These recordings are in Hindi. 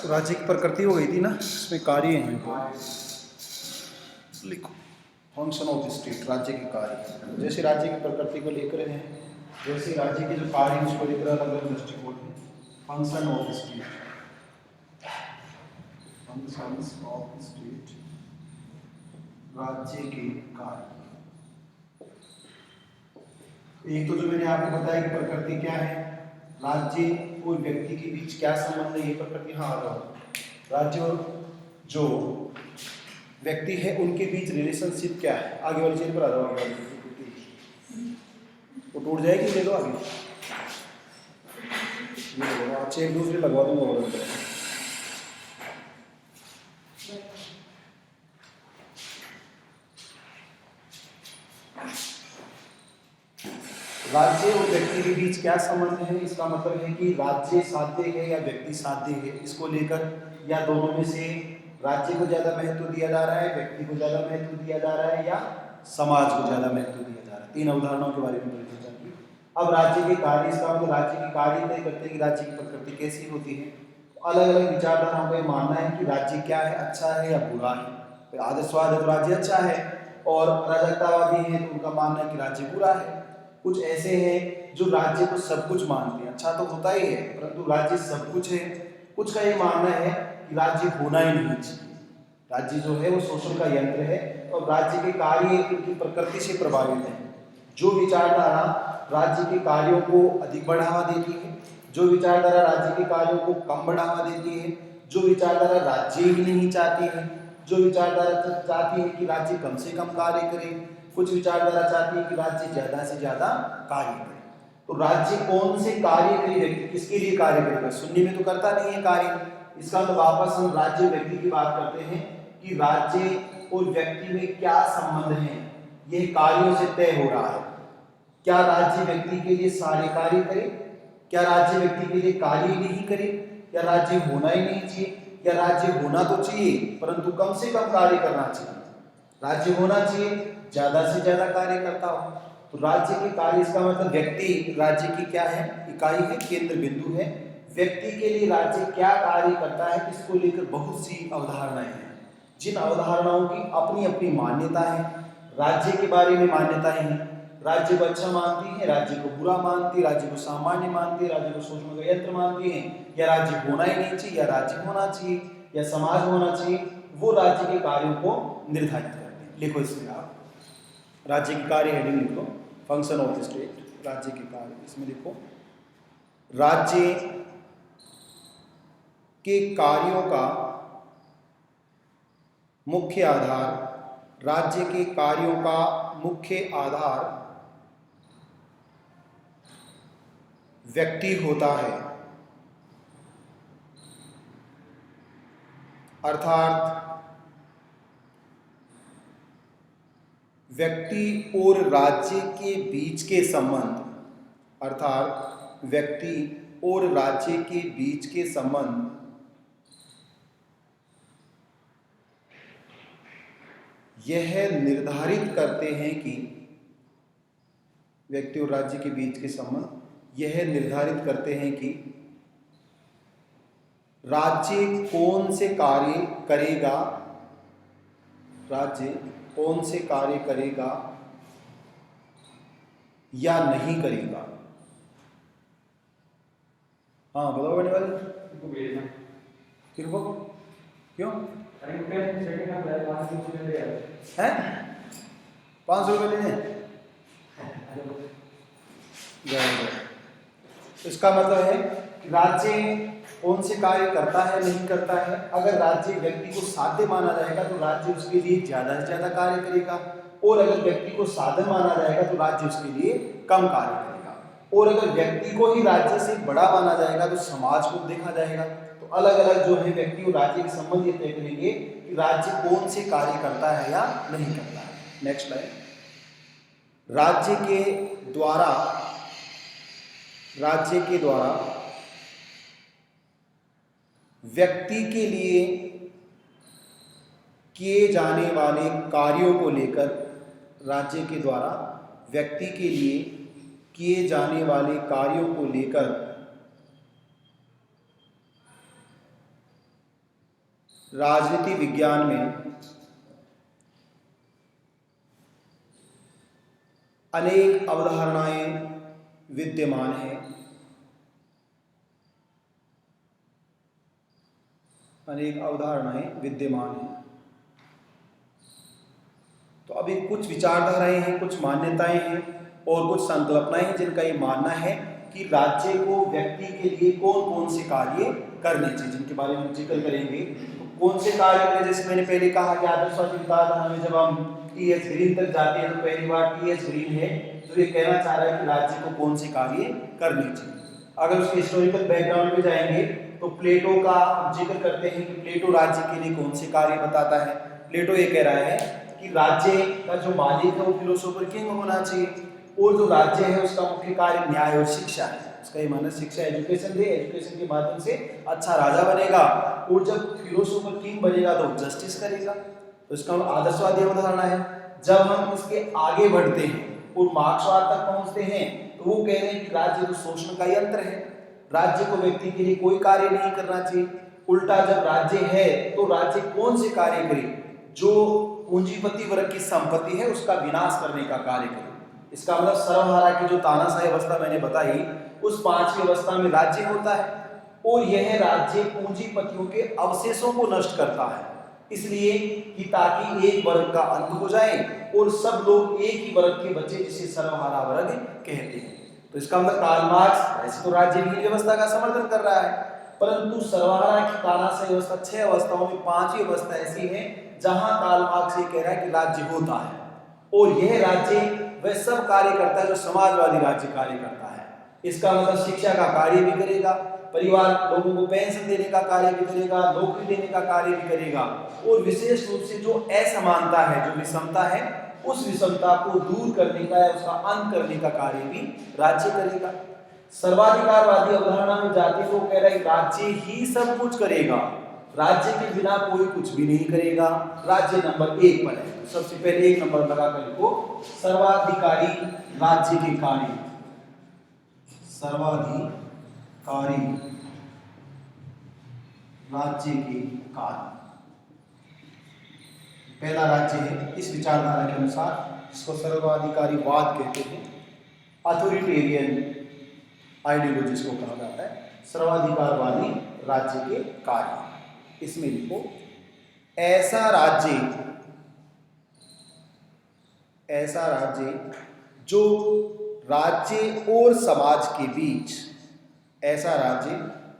राज्य की प्रकृति हो गई थी ना, इसमें कार्य हैं तो लिखो फंक्शन ऑफ स्टेट, राज्य के कार्य। जैसे राज्य की प्रकृति को लेकर हैं, जैसे राज्य के जो कार्य हैं उसको लेकर अलग अलग दृष्टिकोण है। Function of state, functions of state, राज्य के कार्य। एक तो जो मैंने आपको बताया कि प्रकृति क्या है, राज्य और व्यक्ति के बीच क्या संबंध है, ये प्रकृति। हाँ, राज्य और जो व्यक्ति है उनके बीच रिलेशनशिप क्या है। आगे वाली चीज पर आ जाओ, आगे वाली वो टूट जाएगी, ले लो आगे, ये लो अच्छे एक दूसरे लगवा दूंगा। राज्य और व्यक्ति के बीच क्या संबंध है, इसका मतलब है कि राज्य साध्य है या व्यक्ति साध्य है, इसको लेकर या दोनों में से राज्य को ज्यादा महत्व दिया जा रहा है, व्यक्ति को ज्यादा महत्व दिया जा रहा है, या समाज को ज्यादा महत्व दिया जा रहा है। तीन अवधारणाओं के बारे में चर्चा की। अब राज्य के कार्य, इसका मतलब राज्य के कार्य तय करते हैं कि राज्य की प्रकृति कैसी होती है। अलग अलग विचारधाराओं का मानना है कि राज्य क्या है, अच्छा है या बुरा है। आदर्शवाद है तो राज्य अच्छा है, और अराजकतावादी है तो उनका मानना है कि राज्य बुरा है। कुछ ऐसे हैं जो राज्य को सब कुछ मानते हैं, अच्छा तो होता ही है परंतु राज्य सब कुछ है। कुछ का ये मानना है कि राज्य होना ही नहीं चाहिए, राज्य जो है वो शोषण का यंत्र है और राज्य के कार्य उनकी प्रकृति से प्रभावित है। जो विचारधारा राज्य के कार्यों को अधिक बढ़ावा देती है, जो विचारधारा राज्य के कार्यों को कम बढ़ावा देती है, जो विचारधारा राज्य ही नहीं चाहती है, जो विचारधारा चाहती है कि राज्य कम से कम कार्य करे, कुछ विचारधारा चाहती है कि राज्य ज्यादा से ज्यादा कार्य करे। तो राज्य कौन से कार्य करे, व्यक्ति किसके लिए कार्य करेगा, सुनने में तो करता नहीं है कार्य। इसका मतलब वापस हम राज्य व्यक्ति की बात करते हैं कि राज्य और व्यक्ति में क्या संबंध है, यह कार्यों से तय हो रहा है। क्या राज्य व्यक्ति के लिए सारे कार्य करे, क्या राज्य व्यक्ति के लिए कार्य नहीं करे, या राज्य होना ही नहीं चाहिए, या राज्य होना तो चाहिए परंतु कम से कम कार्य करना चाहिए। राज्य होना चाहिए ज्यादा से ज्यादा कार्य करता हो। तो राज्य के कार्य, इसका मतलब व्यक्ति राज्य की क्या है, इकाई है, केंद्र बिंदु है। व्यक्ति के लिए राज्य क्या कार्य करता है, इसको लेकर बहुत सी अवधारणाएं हैं, जिन अवधारणाओं की अपनी अपनी मान्यता है। राज्य के बारे में मान्यताएं हैं, राज्य को अच्छा मानती है, राज्य को बुरा मानती है, राज्य को सामान्य मानती है, राज्य को शोषण का यंत्र मानती है, या राज्य होना ही नहीं चाहिए, या राज्य होना चाहिए, या समाज होना चाहिए। वो राज्य के कार्यों को निर्धारित करते हैं। लिखो इसमें आप राज्य के कार्य हेडिंग लिख लो, फंक्शन ऑफ स्टेट, राज्य के कार्य। इसमें लिखो राज्य के कार्यों का मुख्य आधार, राज्य के कार्यों का मुख्य आधार व्यक्ति होता है। अर्थात व्यक्ति और राज्य के बीच के संबंध, अर्थात व्यक्ति और राज्य के बीच के संबंध यह निर्धारित करते हैं कि व्यक्ति और राज्य के बीच के संबंध यह निर्धारित करते हैं कि राज्य कौन से कार्य करेगा, राज्य कौन से कार्य करेगा या नहीं करेगा। हाँ बताओ बेटे वाले, फिर वो क्यों है 500 रुपये लेने। इसका मतलब है कि राज्य कौन से कार्य करता है नहीं करता है। अगर राज्य व्यक्ति को साध्य माना जाएगा तो राज्य उसके लिए ज्यादा से ज्यादा कार्य करेगा, और अगर व्यक्ति को साधन माना जाएगा तो राज्य उसके लिए कम कार्य करेगा, और अगर व्यक्ति को ही राज्य से बड़ा माना जाएगा तो समाज को देखा जाएगा। तो अलग अलग जो है व्यक्ति और राज्य के संबंध ये तय करेंगे कि राज्य कौन से कार्य करता है या नहीं करता है। नेक्स्ट लाइन, राज्य के द्वारा व्यक्ति के लिए किए जाने वाले कार्यों को लेकर, राज्य के द्वारा व्यक्ति के लिए किए जाने वाले कार्यों को लेकर राजनीति विज्ञान में अनेक अवधारणाएं विद्यमान हैं। अनेक अवधारणाएं विद्यमान हैं। तो अभी कुछ विचारधाराएं हैं, कुछ मान्यताएं हैं और कुछ संकल्पनाएं हैं जिनका ये मानना है कि राज्य को व्यक्ति के लिए कौन कौन से कार्य करने चाहिए, जिनके बारे में हम जिक्र करेंगे। तो कौन से कार्य करें, जैसे मैंने पहले कहा कि आदर्शवादी विचारधारा में जब हम टी.एच. ग्रीन तक जाते हैं तो पहली बार टी.एच. ग्रीन है तो ये कहना चाह रहा है कि राज्य को कौन से कार्य करने चाहिए। अगर उसके हिस्टोरिकल बैकग्राउंड में जाएंगे तो प्लेटो का जिक्र करते हैं कि प्लेटो राज्य के लिए कौन से कार्य बताता है। प्लेटो ये कह रहा है कि राज्य का जो मालिक है वो फिलोसोफर किंग होना चाहिए और जो राज्य है उसका मुख्य कार्य न्याय और शिक्षा है। उसका ये मानना शिक्षा एजुकेशन दे, एजुकेशन के माध्यम से अच्छा राजा बनेगा और जब फिलोसोफर किंग बनेगा तो जस्टिस करेगा। तो इसका आदर्शवादी अवधारणा है। जब हम इसके आगे बढ़ते हैं और मार्क्सवाद तक पहुंचते हैं तो वो कह रहे हैं कि राज्य तो शोषण का यंत्र है, राज्य को व्यक्ति के लिए कोई कार्य नहीं करना चाहिए। उल्टा जब राज्य है तो राज्य कौन से कार्य करे, जो पूंजीपति वर्ग की संपत्ति है उसका विनाश करने का कार्य करे। इसका मतलब सर्वहारा की जो तानाशाही अवस्था मैंने बताई उस पांचवी अवस्था में राज्य होता है और यह राज्य पूंजीपतियों के अवशेषों को नष्ट करता है, इसलिए कि ताकि एक वर्ग का अंत हो जाए और सब लोग एक ही वर्ग के बच्चे जिसे सर्वहारा वर्ग कहते हैं। तो इसका मतलब कार्ल मार्क्स ऐसे तो राज्य विहीन व्यवस्था का समर्थन कर रहा है, परंतु सर्वहारा की तानाशाही अवस्था 6 अवस्थाओं में 5वीं अवस्था ऐसी है जहां कार्ल मार्क्स ये कह रहा है कि राज्य होता है और यह राज्य वह सब कार्य करता है जो समाजवादी राज्य कार्य करता है। इसका मतलब शिक्षा का कार्य भी करेगा, परिवार लोगों को पेंशन देने का कार्य भी करेगा, नौकरी देने का कार्य भी करेगा और विशेष रूप से जो असमानता है, जो विषमता है, उस विषमता को दूर करने का या उसका अंत करने का कार्य भी राज्य करेगा। सर्वाधिकारवादी अवधारणा में जाति को कह रहा है राज्य ही सब कुछ करेगा, राज्य के बिना कोई कुछ भी नहीं करेगा, राज्य नंबर 1 पर है। तो सबसे पहले 1 नंबर लगाकर लिखो सर्वाधिकारी राज्य के कार्य। सर्वाधिकारी राज्य के कार्य पहला राज्य है इस विचारधारा के अनुसार, जिसको सर्वाधिकारीवाद कहते हैं, अथॉरिटेरियन आइडियोलॉजी को कहा जाता है। सर्वाधिकारवादी राज्य के कार्य, इसमें लिखो ऐसा राज्य जो राज्य और समाज के बीच, ऐसा राज्य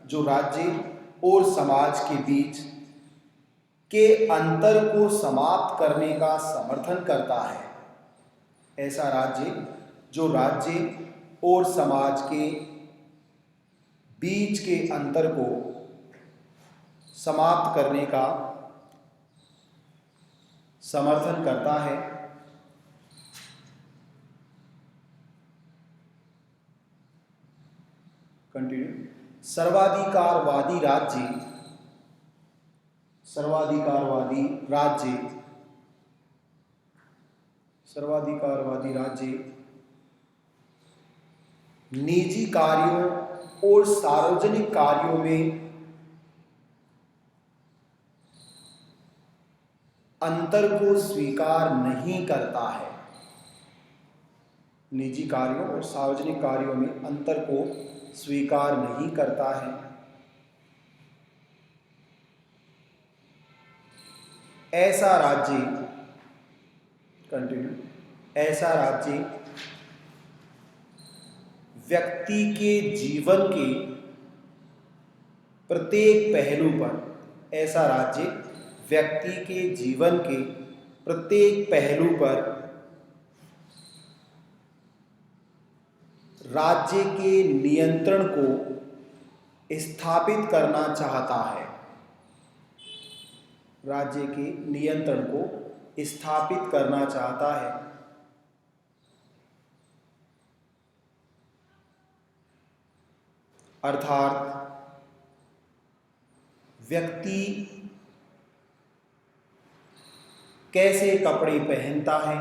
जो राज्य और समाज के बीच के अंतर को समाप्त करने का समर्थन करता है। ऐसा राज्य जो राज्य और समाज के बीच के अंतर को समाप्त करने का समर्थन करता है। कंटिन्यू। सर्वाधिकारवादी राज्य निजी कार्यों और सार्वजनिक कार्यों में अंतर को स्वीकार नहीं करता है। निजी कार्यों और सार्वजनिक कार्यों में अंतर को स्वीकार नहीं करता है। ऐसा राज्य, कंटिन्यू, ऐसा राज्य व्यक्ति के जीवन के प्रत्येक पहलू पर, ऐसा राज्य व्यक्ति के जीवन के प्रत्येक पहलू पर राज्य के नियंत्रण को स्थापित करना चाहता है। राज्य के नियंत्रण को स्थापित करना चाहता है। अर्थात व्यक्ति कैसे कपड़े पहनता है,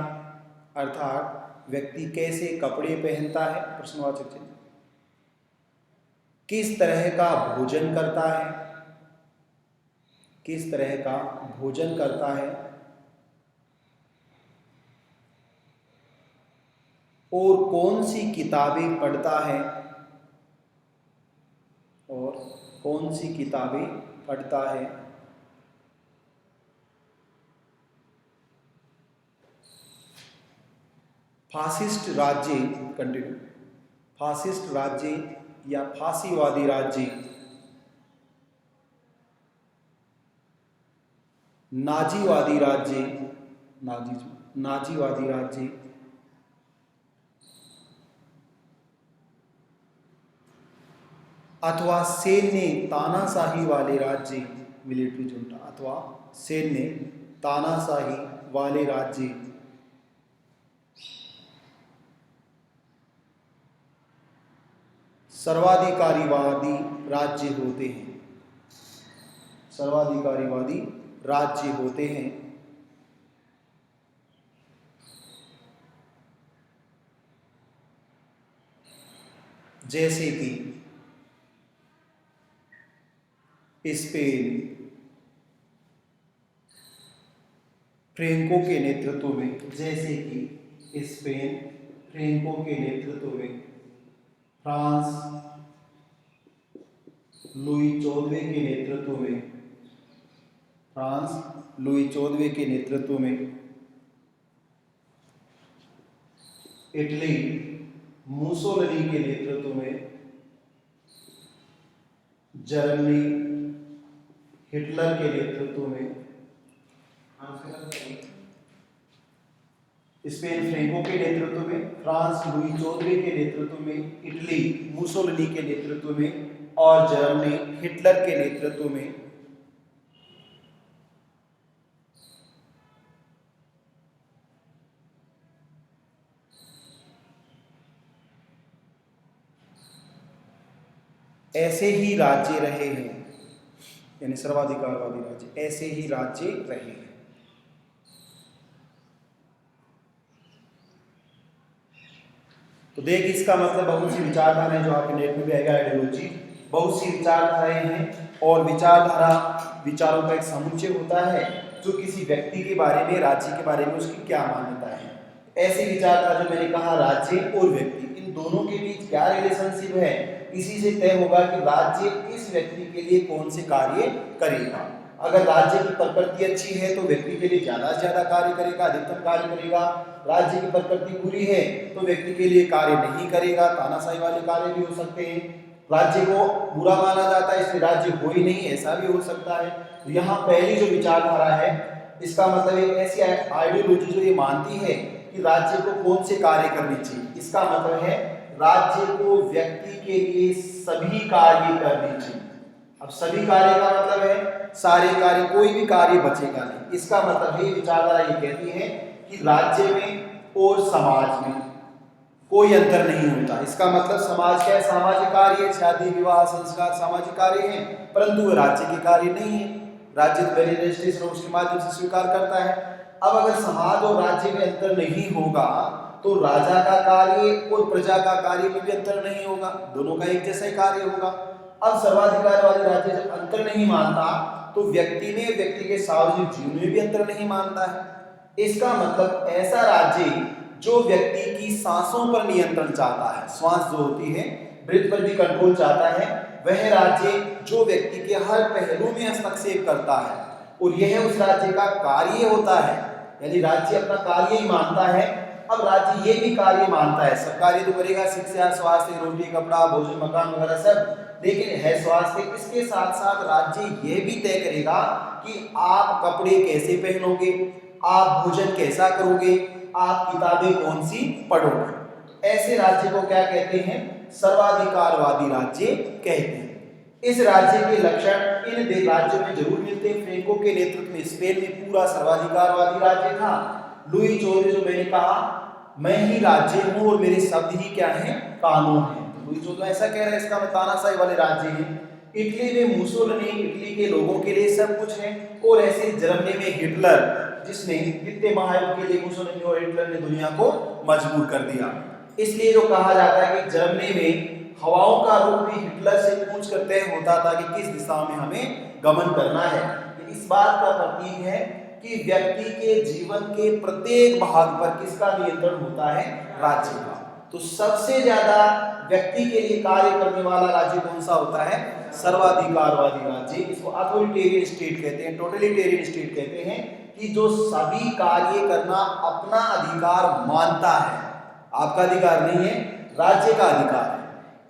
अर्थात व्यक्ति कैसे कपड़े पहनता है, प्रश्नवाचक चिन्ह, किस तरह का भोजन करता है, किस तरह का भोजन करता है और कौन सी किताबें पढ़ता है और कौन सी किताबें पढ़ता है। फासिस्ट राज्य, कंटिन्यू, फासिस्ट राज्य या फांसीवादी राज्य, नाजीवादी राज्य, नाजीवादी राज्य, अथवा सैन्य तानाशाही वाले राज्य, मिलिट्री जुंटा, अथवा सैन्य तानाशाही वाले राज्य, सर्वाधिकारीवादी राज्य होते हैं, सर्वाधिकारीवादी राज्य होते हैं। जैसे कि स्पेन फ्रेंको के नेतृत्व में, जैसे कि स्पेन फ्रेंको के नेतृत्व में, फ्रांस लुई 14वें के नेतृत्व में, फ्रांस लुई 14वें के नेतृत्व में, इटली मुसोलिनी के नेतृत्व में, जर्मनी हिटलर के नेतृत्व में, स्पेन फ्रेंको के नेतृत्व में, फ्रांस लुई 14वें के नेतृत्व में, इटली मुसोलिनी के नेतृत्व में और जर्मनी हिटलर के नेतृत्व में। ऐसे ही राज्य रहे हैं, यानी सर्वाधिकारवादी राज्य, ऐसे ही राज्य रहे हैं। तो देख, इसका मतलब बहुत सी विचारधाराएं जो आपके नेट में भी आएगा, आइडियोलॉजी, बहुत सी विचारधाराएं हैं और विचारधारा विचारों का एक समुच्चय होता है जो किसी व्यक्ति के बारे में, राज्य के बारे में उसकी क्या मान्यता है। ऐसी विचारधारा जो मैंने कहा, राज्य और व्यक्ति, इन दोनों के बीच क्या रिलेशनशिप है, इसी से तय होगा कि राज्य इस व्यक्ति के लिए कौन से कार्य करेगा। अगर राज्य की प्रकृति अच्छी है तो व्यक्ति के लिए ज्यादा से ज्यादा कार्य करेगा, अधिकतम कार्य करेगा। राज्य की प्रकृति बुरी है तो व्यक्ति के लिए कार्य नहीं करेगा, तानाशाही वाले कार्य भी हो सकते हैं। राज्य को बुरा माना जाता है इसलिए राज्य हो ही नहीं, ऐसा भी हो सकता है। तो यहाँ पहली जो विचारधारा है, इसका मतलब एक ऐसी आइडियोलॉजी जो ये मानती है कि राज्य को कौन से कार्य करने चाहिए। इसका मतलब है राज्य को व्यक्ति के लिए सभी कार्य करने चाहिए। अब सभी कार्य का मतलब है सारे कार्य, कोई भी कार्य बचेगा नहीं। इसका मतलब है, विचारधारा ये कहती है कि राज्य में और समाज में कोई अंतर नहीं होता। इसका मतलब समाज क्या है, सामाजिक कार्य, शादी विवाह संस्कार सामाजिक कार्य हैं, परंतु वो राज्य के कार्य नहीं है। राज्य तो रजिस्ट्रेशन उसके माध्यम से स्वीकार करता है। अब अगर समाज और राज्य में अंतर नहीं होगा तो राजा का कार्य और प्रजा का कार्य में भी अंतर नहीं होगा, दोनों का एक जैसा ही कार्य होगा। अब सर्वाधिकार वाले राज्य जब अंतर नहीं मानता तो व्यक्ति में, व्यक्ति के सार्वजनिक जीवन में भी अंतर नहीं मानता है। इसका मतलब ऐसा राज्य जो व्यक्ति की सांसों पर नियंत्रण चाहता है, श्वास जो होती है, ब्रीथ पर भी कंट्रोल चाहता है, वह राज्य जो व्यक्ति के हर पहलू में हस्तक्षेप करता है और यह उस राज्य का कार्य होता है। यानी राज्य अपना कार्य ही मानता है। अब राज्य ये भी कार्य मानता है, सब कार्य तो करेगा, शिक्षा, स्वास्थ्य, रोटी, कपड़ा, भोजन, मकान वगैरह सब, लेकिन है स्वास्थ्य। इसके साथ साथ राज्य ये भी तय करेगा कि आप कपड़े कैसे पहनोगे, आप भोजन कैसा करोगे, आप किताबें कौन सी पढ़ोगे। ऐसे राज्य को क्या कहते हैं, सर्वाधिकारवादी राज्य कहते हैं। इस राज्य के लक्षण इन राज्यों में जरूर मिलते हैं। फ्रेंको के नेतृत्व में स्पेन में पूरा सर्वाधिकारवादी राज्य था। लुई 14 जो मैंने कहा, मैं ही राज्य हूं और मेरे शब्द ही क्या है, कानून है। तो लुई 14 ऐसा कह रहा है, इसका मतलब तानाशाही वाले राज्य हैं। इटली में मुसोलिनी इटली के लोगों के लिए सब कुछ है, और ऐसे जर्मनी में हिटलर, जिसने द्वितीय महायुद्ध के लिए मुसोलिनी और हिटलर ने दुनिया को मजबूर कर दिया। इसलिए जो कहा जाता है कि जर्मनी में हवाओं का रुख भी हिटलर से पूछ कर तय होता था कि किस दिशा में हमें गमन करना है। इस बात का प्रतीक है कि व्यक्ति के जीवन के प्रत्येक भाग पर किसका नियंत्रण होता है? राज्य का। तो सबसे ज्यादा व्यक्ति के लिए कार्य करने वाला राज्य कौन सा होता है? सर्वाधिकारवादी राज्य। इसको अथॉरिटेरियन स्टेट कहते हैं, टोटलिटेरियन स्टेट कहते हैं, कि जो सभी कार्य करना अपना अधिकार मानता है, आपका अधिकार नहीं है, राज्य का अधिकार है।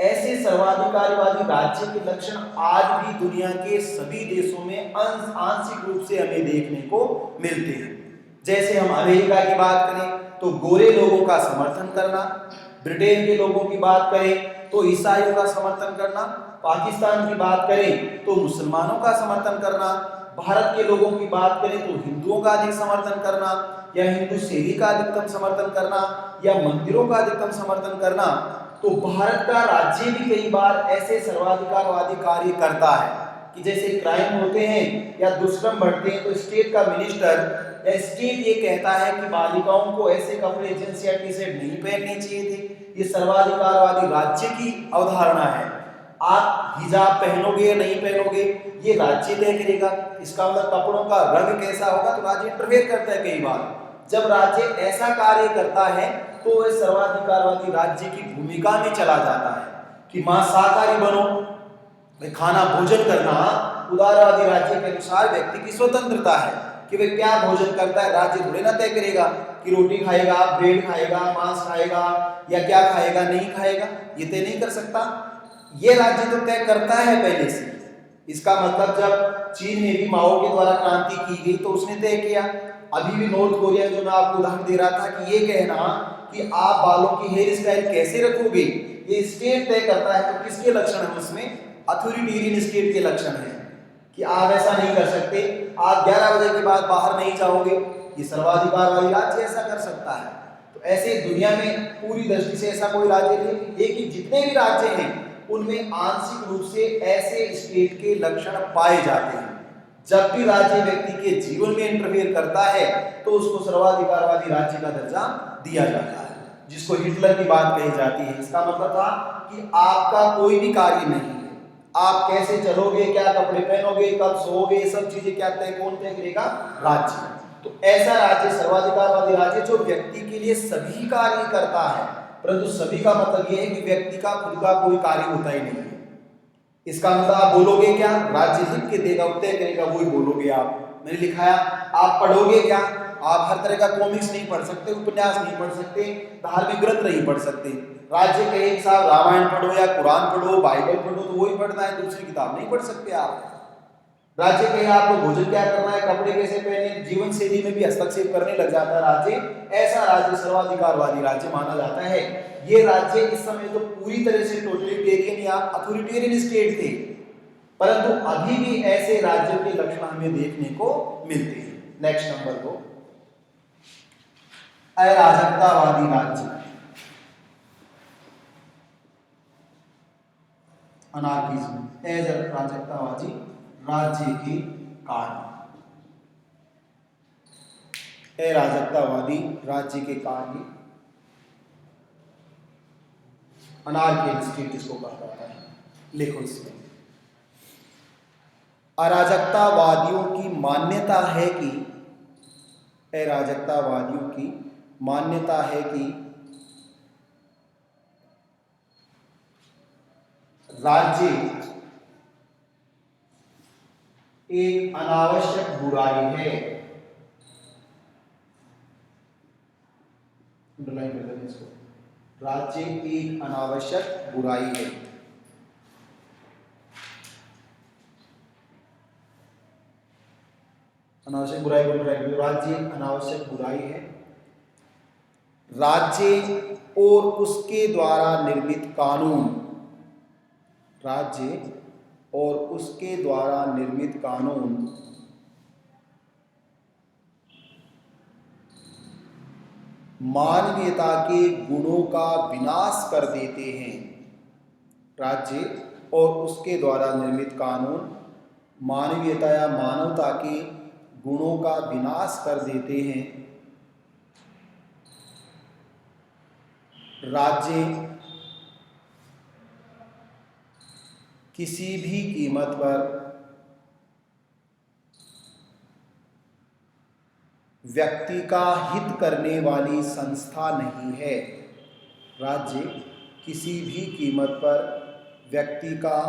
ऐसे सर्वाधिकारवादी राज्य के लक्षण आज भी दुनिया के सभी देशों में आंशिक रूप से हमें देखने को मिलते हैं। जैसे हम अमेरिका की बात करें तो गोरे लोगों का समर्थन करना, ब्रिटेन के लोगों की बात करें तो ईसाइयों का समर्थन करना, पाकिस्तान की बात करें तो मुसलमानों का समर्थन करना, भारत के लोगों की बात करें तो हिंदुओं का अधिक समर्थन करना, या हिंदू शैली का अधिकतम समर्थन करना, या मंदिरों का अधिकतम समर्थन करना। तो भारत का राज्य भी कई बार ऐसे सर्वाधिकारवादी कार्य करता है कि जैसे क्राइम होते हैं या दुष्कर्म बढ़ते हैं तो स्टेट का मिनिस्टर या स्टेट ये कहता है कि बालिकाओं को ऐसे कपड़े, जींस या टी शर्ट नहीं पहनने चाहिए थे। ये सर्वाधिकारवादी राज्य की अवधारणा है। आप हिजाब पहनोगे या नहीं पहनोगे ये राज्य तय करेगा। इसका मतलब कपड़ों का रंग कैसा होगा तो राज्य इंटरफेयर करता है। कई बार जब राज्य ऐसा कार्य करता है तो वह सर्वाधिकारवादी राज्य की भूमिका में चला जाता है कि मां शाकाहारी बनो, खाना भोजन करना उदारवादी राज्य के अनुसार व्यक्ति की स्वतंत्रता है कि वह क्या भोजन करता है। राज्य थोड़े ना तय करेगा कि रोटी खाएगा, ब्रेड खाएगा, मांस खाएगा या क्या खाएगा नहीं खाएगा, ये तय नहीं कर सकता। ये राज्य तो तय करता है पहले से। इसका मतलब जब चीन में भी माओ के द्वारा क्रांति की गई तो उसने तय किया। अभी भी नॉर्थ कोरिया जो मैं आपको उदाहरण दे रहा था कि ये कहना कि आप बालों की हेयर स्टाइल कैसे रखोगे ये स्टेट तय करता है। तो किसके लक्षण है उसमें? अथॉरिटेरियन स्टेट के लक्षण है कि आप ऐसा नहीं कर सकते, आप 11 बजे के बाद बाहर नहीं जाओगे। ये सर्वाधिकारवादी राज्य ऐसा कर सकता है। तो ऐसे दुनिया में पूरी दृष्टि से ऐसा कोई राज्य नहीं, लेकिन जितने भी राज्य हैं उनमें आंशिक रूप से ऐसे स्टेट के लक्षण पाए जाते हैं। जब भी राज्य व्यक्ति के जीवन में इंटरफेयर करता है तो उसको सर्वाधिकारवादी राज्य का दर्जा दिया जाता है, जिसको हिटलर की बात कही जाती है। इसका मतलब था कि आपका कोई भी कार्य नहीं है, आप कैसे चलोगे, क्या कपड़े पहनोगे, कब सोओगे, सब चीजें क्या तय कौन तय करेगा? राज्य। तो ऐसा राज्य सर्वाधिकारवादी राज्य जो व्यक्ति के लिए सभी कार्य करता है, परंतु सभी का मतलब यह है कि व्यक्ति का खुद का कोई कार्य होता ही नहीं है। इसका मतलब आप बोलोगे क्या? राज्य लिख के देगा, तय करेगा, वही बोलोगे आप। मैंने लिखाया, आप पढ़ोगे क्या? आप हर तरह का कॉमिक्स नहीं पढ़ सकते, उपन्यास नहीं पढ़ सकते, धार्मिक ग्रंथ नहीं पढ़ सकते। राज्य कहे कि साहब रामायण पढ़ो या कुरान पढ़ो, बाइबल पढ़ो, तो वही पढ़ना है, दूसरी किताब नहीं पढ़ सकते आप। राज्य कहे आपको भोजन क्या करना है, कपड़े कैसे पहने, जीवन शैली में भी हस्तक्षेप करने लग जाता है राज्य। ऐसा राज्य सर्वाधिकारवादी राज्य माना जाता है। ये राज्य इस समय तो पूरी तरह से टोटलिटेरियन या अथॉरिटेरियन स्टेट थे, परंतु अभी भी ऐसे राज्यों के लक्षण हमें देखने को मिलते हैं। नेक्स्ट नंबर 2, अराजकतावादी राज्य, अनार्किज्म। अराजकतावादी राज्य के कार्य, अराजकतावादी राज्य के कार्य, अनार्किक स्टेट इसको कहा जाता है। लिखो इसमें, अराजकतावादियों की मान्यता है कि, अराजकतावादियों की मान्यता है कि राज्य एक अनावश्यक बुराई है। अंडरलाइन कर दें इसको, राज्य एक अनावश्यक बुराई है। अनावश्यक बुराई बोल रहे हैं, राज्य अनावश्यक बुराई है। राज्य और उसके द्वारा निर्मित कानून, राज्य और उसके द्वारा निर्मित कानून मानवीयता के गुणों का विनाश कर देते हैं। राज्य और उसके द्वारा निर्मित कानून मानवीयता या मानवता के गुणों का विनाश कर देते हैं। राज्य किसी भी कीमत पर व्यक्ति का हित करने वाली संस्था नहीं है। राज्य किसी भी कीमत पर व्यक्ति का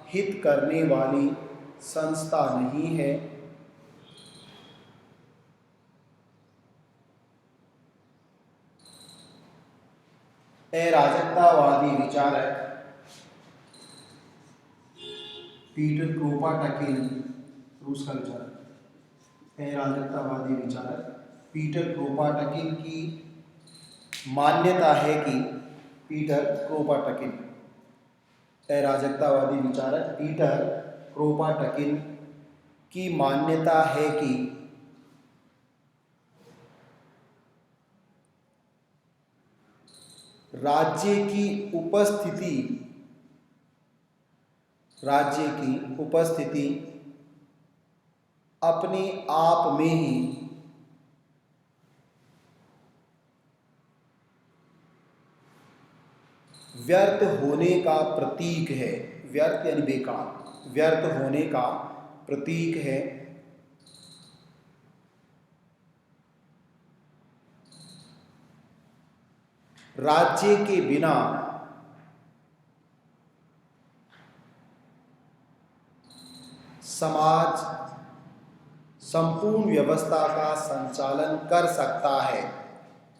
हित करने वाली संस्था नहीं है। अराजकतावादी विचारक पीटर क्रोपाटकिन, रूस का विचारक, अराजकतावादी विचारक पीटर क्रोपाटकिन की मान्यता है कि पीटर क्रोपाटकिन, अराजकतावादी विचारक पीटर क्रोपाटकिन की मान्यता है कि राज्य की उपस्थिति अपने आप में ही व्यर्थ होने का प्रतीक है। व्यर्थ यानी बेकार, व्यर्थ होने का प्रतीक है। राज्य के बिना समाज संपूर्ण व्यवस्था का संचालन कर सकता है।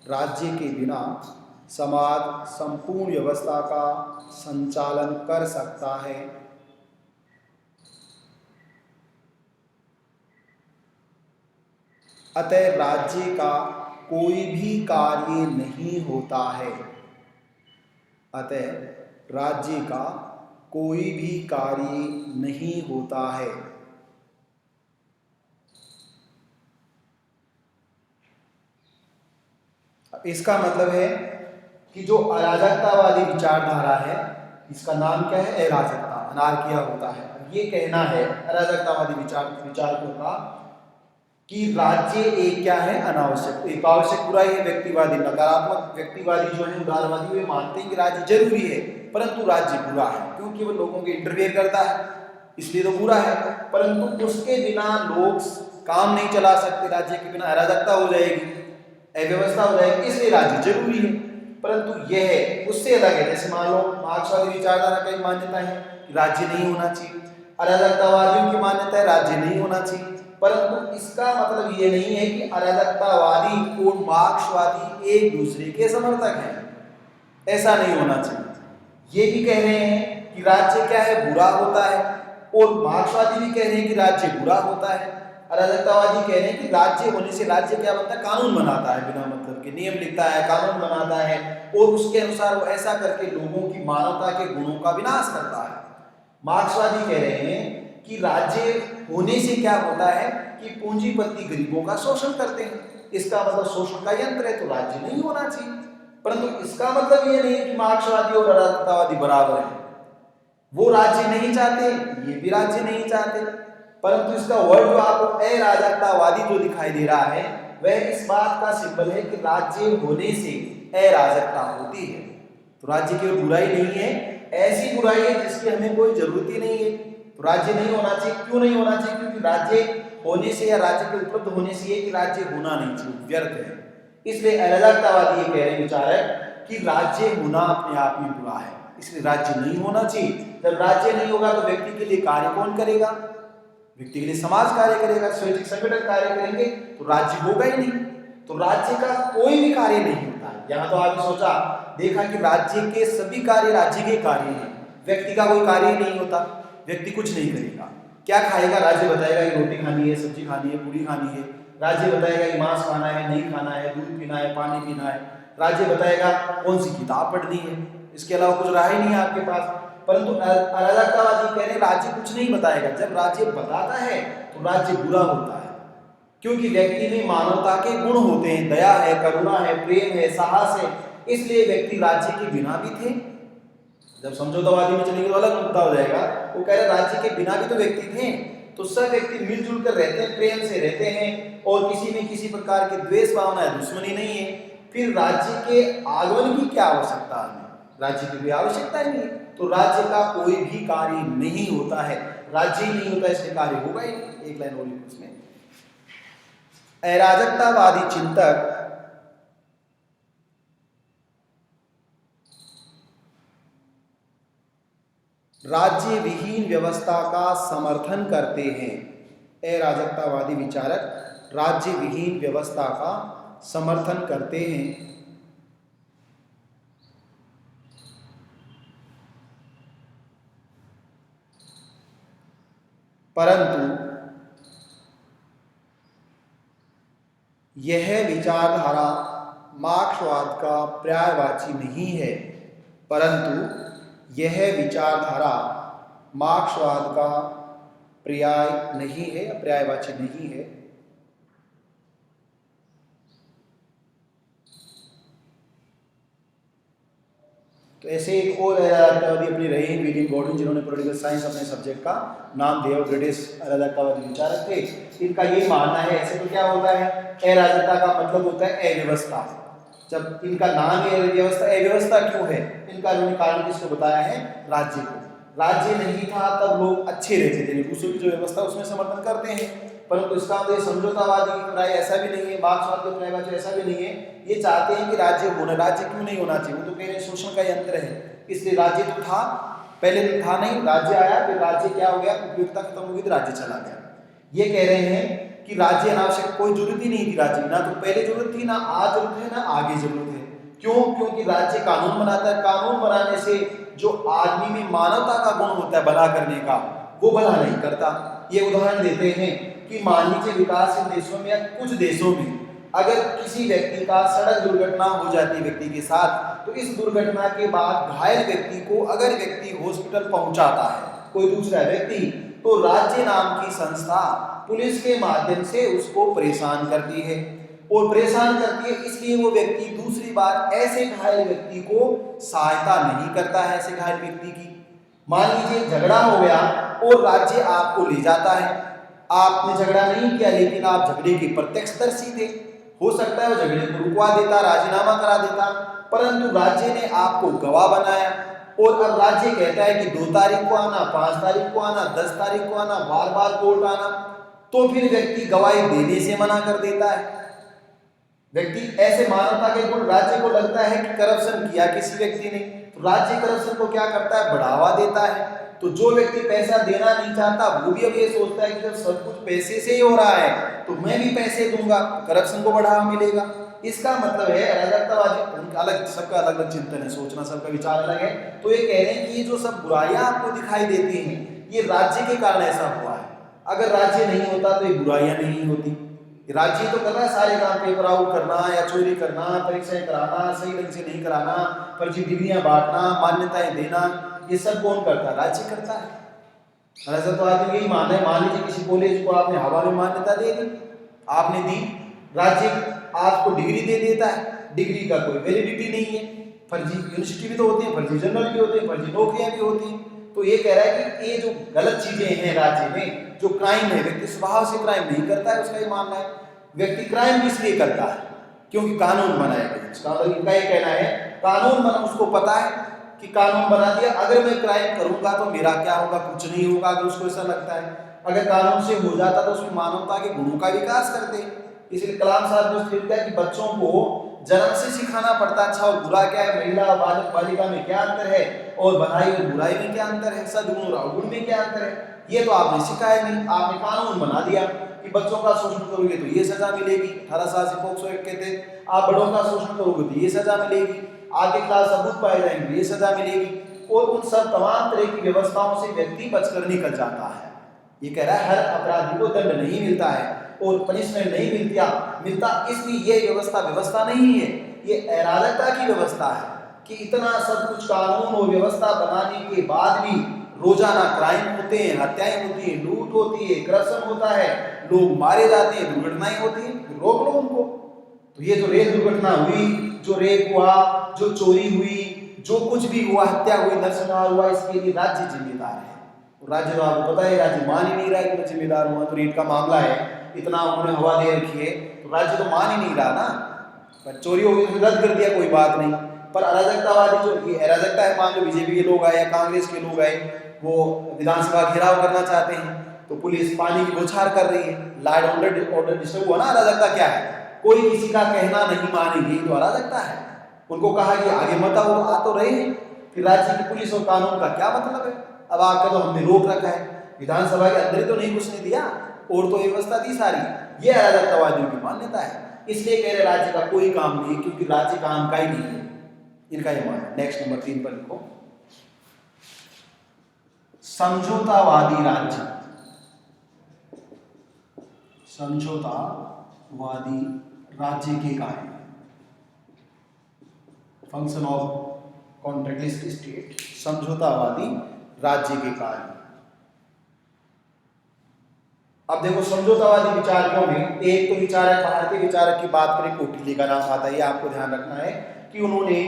राज्य के बिना समाज संपूर्ण व्यवस्था का संचालन कर सकता है। अतः राज्य का कोई भी कार्य नहीं होता है। अतः राज्य का कोई भी कार्य नहीं होता है। इसका मतलब है कि जो अराजकतावादी विचारधारा है, इसका नाम क्या है? अराजकता, अनार्किया होता है। ये कहना है अराजकतावादी विचारकों का कि राज्य एक क्या है? अनावश्यक, एक आवश्यक बुराई है। व्यक्तिवादी, नकारात्मक व्यक्तिवादी जो है, उदारवादी, वे मानते हैं कि राज्य जरूरी है, परंतु राज्य बुरा है क्योंकि वो लोगों के इंटरफेयर करता है, इसलिए तो बुरा है। परंतु उसके बिना लोग काम नहीं चला सकते, राज्य के बिना अराजकता हो जाएगी, अव्यवस्था हो जाएगी, इसलिए राज्य जरूरी है। परंतु यह उससे अलग है। जैसे मान लो मार्क्सवादी विचारधारा की मान्यता है कि राज्य नहीं होना चाहिए, अराजकतावादियों की मान्यता है राज्य नहीं होना चाहिए। परंतु इसका मतलब ये नहीं है कि अराजकतावादी और मार्क्सवादी एक दूसरे के समर्थक हैं, ऐसा नहीं होना चाहिए। ये भी कह रहे हैं कि राज्य क्या है? बुरा होता है, और मार्क्सवादी भी कह रहे हैं कि राज्य बुरा होता है। अराजकतावादी कह रहे हैं कि राज्य होने से राज्य क्या बनता है? कानून बनाता है, बिना मतलब के नियम लिखता है, कानून बनाता है, और उसके अनुसार वो ऐसा करके लोगों की मानवता के गुणों का विनाश करता है। मार्क्सवादी कह रहे हैं कि राज्य होने से क्या होता है कि पूंजीपति गरीबों का शोषण करते हैं, इसका मतलब शोषण का यंत्र है, तो राज्य नहीं होना चाहिए। परंतु इसका मतलब ये नहीं है कि मार्क्सवादी और अराजकतावादी बराबर हैं। वो राज्य नहीं चाहते, ये भी राज्य नहीं चाहते, परंतु इसका वर्ड जो आपको अराजकतावादी जो दिखाई दे रहा है, वह इस बात का सिंबल है कि राज्य होने से अराजकता होती है। तो राज्य की बुराई नहीं है, ऐसी बुराई है जिसकी हमें कोई जरूरत ही नहीं है। तो राज्य नहीं होना चाहिए। क्यों नहीं होना चाहिए? क्योंकि राज्य होने से या राज्य के उपलब्ध होने से ये कि राज्य होना नहीं चाहिए, व्यर्थ है। इसलिए अराजकतावादी ये कह रहे हैं विचारक कि राज्य होना अपने आप में बुरा है, इसलिए राज्य नहीं होना चाहिए। जब राज्य नहीं होगा तो व्यक्ति के लिए कार्य कौन करेगा? व्यक्ति के लिए समाज कार्य करेगा, स्वैच्छिक संगठन कार्य करेंगे, तो राज्य होगा ही नहीं। तो राज्य का कोई भी कार्य नहीं होता है। यहाँ तो आपने सोचा देखा कि राज्य के सभी कार्य राज्य के कार्य हैं, व्यक्ति का कोई कार्य ही नहीं होता, व्यक्ति कुछ नहीं करेगा। क्या खाएगा? राज्य बताएगा कि रोटी खानी है, सब्जी खानी है, पूरी खानी है। राज्य बताएगा कि मांस खाना है, नहीं खाना है, दूध पीना है, पानी पीना है। राज्य बताएगा कौन सी किताब पढ़नी है। इसके अलावा कुछ रहा ही नहीं है आपके पास। परंतु अराजकतावादी कह रहे राज्य कुछ नहीं बताएगा। जब राज्य बताता है तो राज्य बुरा होता है, क्योंकि व्यक्ति में मानवता के गुण होते हैं, दया है, करुणा है, प्रेम है, साहस है, इसलिए व्यक्ति राज्य के बिना भी थे। जब समझौतावादी में चलेंगे तो अलग मुद्दा हो जाएगा। वो कह रहे राज्य के बिना भी तो व्यक्ति थे, तो सब व्यक्ति मिलजुल कर रहते हैं, प्रेम से रहते हैं, और किसी में किसी प्रकार की द्वेष भावना है, दुश्मनी नहीं है। फिर राज्य के आगमन की क्या आवश्यकता है? राज्य की कोई आवश्यकता नहीं है। तो राज्य का कोई भी कार्य नहीं होता है, राज्य ही नहीं होता, इसलिए कार्य होगा ही नहीं। एक लाइन और उसमें अराजकतावादी चिंतक राज्य विहीन व्यवस्था का समर्थन करते हैं। अराजकतावादी विचारक राज्य विहीन व्यवस्था का समर्थन करते हैं, परंतु यह विचारधारा मार्क्सवाद का पर्यायवाची नहीं है। परंतु यह विचारधारा मार्क्सवाद का पर्याय नहीं है, पर्यायवाची नहीं है। तो ऐसे एक और अराजकतावादी अपनी रहे विलियम गॉर्डन, जिन्होंने पॉलिटिकल साइंस अपने सब्जेक्ट का नाम दिया, ब्रिटिश अराजकतावादी विचारक थे। इनका ये मानना है, ऐसे तो क्या होता है, अराजकता का मतलब होता है अव्यवस्था। जब इनका नाम है अव्यवस्था, अव्यवस्था क्यों है, इनका उन्होंने कारण किसको बताया है, राज्य को। राज्य नहीं था तब लोग अच्छे रहते थे, दूसरों की जो व्यवस्था उसमें समर्थन करते हैं। परंतु इसका मतलब समझौतावादी राय ऐसा भी नहीं है, मार्क्सवाद के पर्यायवाची ऐसा भी नहीं है। ये चाहते हैं कि राज्य होना, राज्य क्यों नहीं होना चाहिए, वो तो कह रहे हैं शोषण का यंत्र है, इसलिए राज्य तो था, पहले तो था नहीं, राज्य आया, फिर राज्य क्या हो गया, उपयोगिता खत्म हो गई तो राज्य चला गया। ये कह रहे हैं कि राज्य अनावश्यक, कोई जरूरत ही नहीं थी राज्य की, ना तो पहले जरूरत थी, ना आज जरूरत है, ना आगे जरूरत है। क्यों? क्योंकि राज्य कानून बनाता है, कानून बनाने से जो आदमी में मानवता का गुण होता है भला करने का, वो भला नहीं करता। ये उदाहरण देते हैं कि मान लीजिए विकासशील देशों में या कुछ देशों में अगर किसी व्यक्ति का सड़क दुर्घटना हो जाती है व्यक्ति के साथ, तो इस दुर्घटना के बाद घायल व्यक्ति को अगर व्यक्ति हॉस्पिटल पहुंचाता है, कोई दूसरा व्यक्ति, तो राज्य नाम की संस्था पुलिस के माध्यम से उसको परेशान करती है, और परेशान करती है इसलिए वो व्यक्ति दूसरी बार ऐसे घायल व्यक्ति को सहायता नहीं करता है, ऐसे घायल व्यक्ति की। मान लीजिए झगड़ा हो गया और राज्य आपको ले जाता है, आपने झगड़ा नहीं किया लेकिन आप झगड़े के प्रत्यक्षदर्शी थे, हो सकता है वो झगड़े को रुकवा देता, राजीनामा करा देता, परंतु राज्य ने आपको गवाह बनाया, और अब राज्य कहता है कि 2 तारीख को आना, 5 तारीख को आना, 10 तारीख को आना, बार बार कोर्ट आना, तो फिर व्यक्ति गवाही देने से मना कर देता है। व्यक्ति ऐसे मानवता के गुण, राज्य को लगता है कि करप्शन किया किसी व्यक्ति ने, तो राज्य करप्शन को क्या करता है, बढ़ावा देता है। तो जो व्यक्ति पैसा देना नहीं चाहता वो भी अब ये सोचता है कि जब सब कुछ पैसे से ही हो रहा है तो मैं भी पैसे दूंगा, करप्शन को बढ़ावा मिलेगा। इसका मतलब है अराजकतावादी, उनका अलग, सबका अलग अलग चिंतन है, सोचना सबका विचार अलग है। तो ये कह रहे हैं कि ये जो सब बुराइयां आपको दिखाई देती हैं ये राज्य के कारण ऐसा हुआ है। अगर राज्य नहीं होता तो ये बुराइयां नहीं होती। राज्य तो कर रहा है सारे काम, पेपर आउट करना या चोरी करना, परीक्षाएं कराना, सही ढंग से नहीं कराना, फर्जी डिग्रियां बांटना, मान्यताएं देना, ये सब कौन करता है, राज्य करता है। ऐसा तो आदमी यही मान है, मान लीजिए किसी कॉलेज को आपने हवा में मान्यता दे दी, आपने दी, राज्य आपको डिग्री दे देता है, डिग्री का कोई वैलिडिटी नहीं है। फर्जी यूनिवर्सिटी भी तो होती है, फर्जी जनरल भी होते हैं, फर्जी नौकरियां भी होती हैं। तो ये कह रहा है कि ये जो गलत चीजें हैं राज्य में, जो क्राइम है, व्यक्ति स्वभाव से क्राइम नहीं करता है, उसका ये मानना है। व्यक्ति क्राइम इसलिए करता है क्योंकि कानून बनाया गया, इसका मतलब इनका ये कहना है कानून बना, उसको पता है कि कानून बना दिया, अगर मैं क्राइम करूंगा तो मेरा क्या होगा, कुछ नहीं होगा। अगर उसको ऐसा लगता है अगर कानून से हो जाता तो उसमें मानवता के गुणों का विकास करते। इसलिए कलाम साहब ने लिखा है कि बच्चों को जन्म से सिखाना पड़ता है अच्छा और बुरा क्या है, महिला और बालक बालिका में क्या अंतर है, और भलाई और बुराई में क्या अंतर है, सद्गुण और अवगुण में क्या अंतर है, ये तो आपने सिखाया नहीं। आपने कानून बना दिया कि बच्चों का शोषण करोगे तो ये सजा मिलेगी, 18 साल से पोक्सो एक्ट के तहत, आप बड़ों का शोषण करोगे तो ये सजा मिलेगी, आगे क्लास सबूत पाए जाएंगे ये सजा मिलेगी, और उन सब तमाम तरह की व्यवस्थाओं से व्यक्ति बचकर निकल जाता है। ये कह रहा है हर अपराधी को दंड नहीं मिलता है और पनिशमेंट नहीं मिलता, इसलिए ये व्यवस्था नहीं है, ये अराजकता की व्यवस्था है कि इतना सब कुछ कानून और व्यवस्था बनाने के बाद भी रोजाना क्राइम होते हैं, हत्याएं होती हैं, लूट होती है, करप्शन होता है, लोग मारे जाते हैं, दुर्घटनाएं होती हैं, रोक लो उनको। तो ये जो रेल दुर्घटना हुई, जो रेप हुआ, जो चोरी हुई, जो कुछ भी हुआ, हत्या हुई, नरसंहार हुआ, इसके लिए राज्य जिम्मेदार है। राज्य तो आपको पता है राज्य मान ही नहीं रहा है कि मैं जिम्मेदार हूँ। तो रेट का मामला है, इतना उन्होंने हवा दे रखी है, तो राज्य तो मान ही नहीं रहा ना, पर चोरी हो गई तो रद्द कर दिया, कोई बात नहीं। पर अराजकतावादी जो ये अराजकता है, मान लो बीजेपी के लोग आए या कांग्रेस के लोग आए, वो विधानसभा घेराव करना चाहते हैं, तो पुलिस पानी की बौछार कर रही है, लॉ एंड ऑर्डर डिस्टर्ब हुआ ना। अराजकता क्या है? कोई किसी का कहना नहीं मानेगी तो अराजकता है। उनको कहा कि आगे मत आओ, आ तो रहे हैं। फिर राज्य की पुलिस और कानून का क्या मतलब है? अब आकर तो हमने रोक रखा है, विधानसभा के अंदर ही तो नहीं घुसने दिया, और तो व्यवस्था थी सारी। ये अराजकतावादियों की मान्यता है। इसलिए कह रहे राज्य का कोई काम नहीं, क्योंकि राज्य काम का ही नहीं है, इनका ये मानना। नेक्स्ट नंबर 3 पर लिखो, समझौतावादी राज्य। समझौतावादी राज्य के कार्य, फंक्शन ऑफ कॉन्ट्रैक्टलिस्ट स्टेट, समझौतावादी राज्य के कार्य। अब देखो समझौतावादी विचारकों में एक तो विचारक, भारतीय विचारक की बात करें, कौटिल्य का नाम आता है, ये आपको ध्यान रखना है कि उन्होंने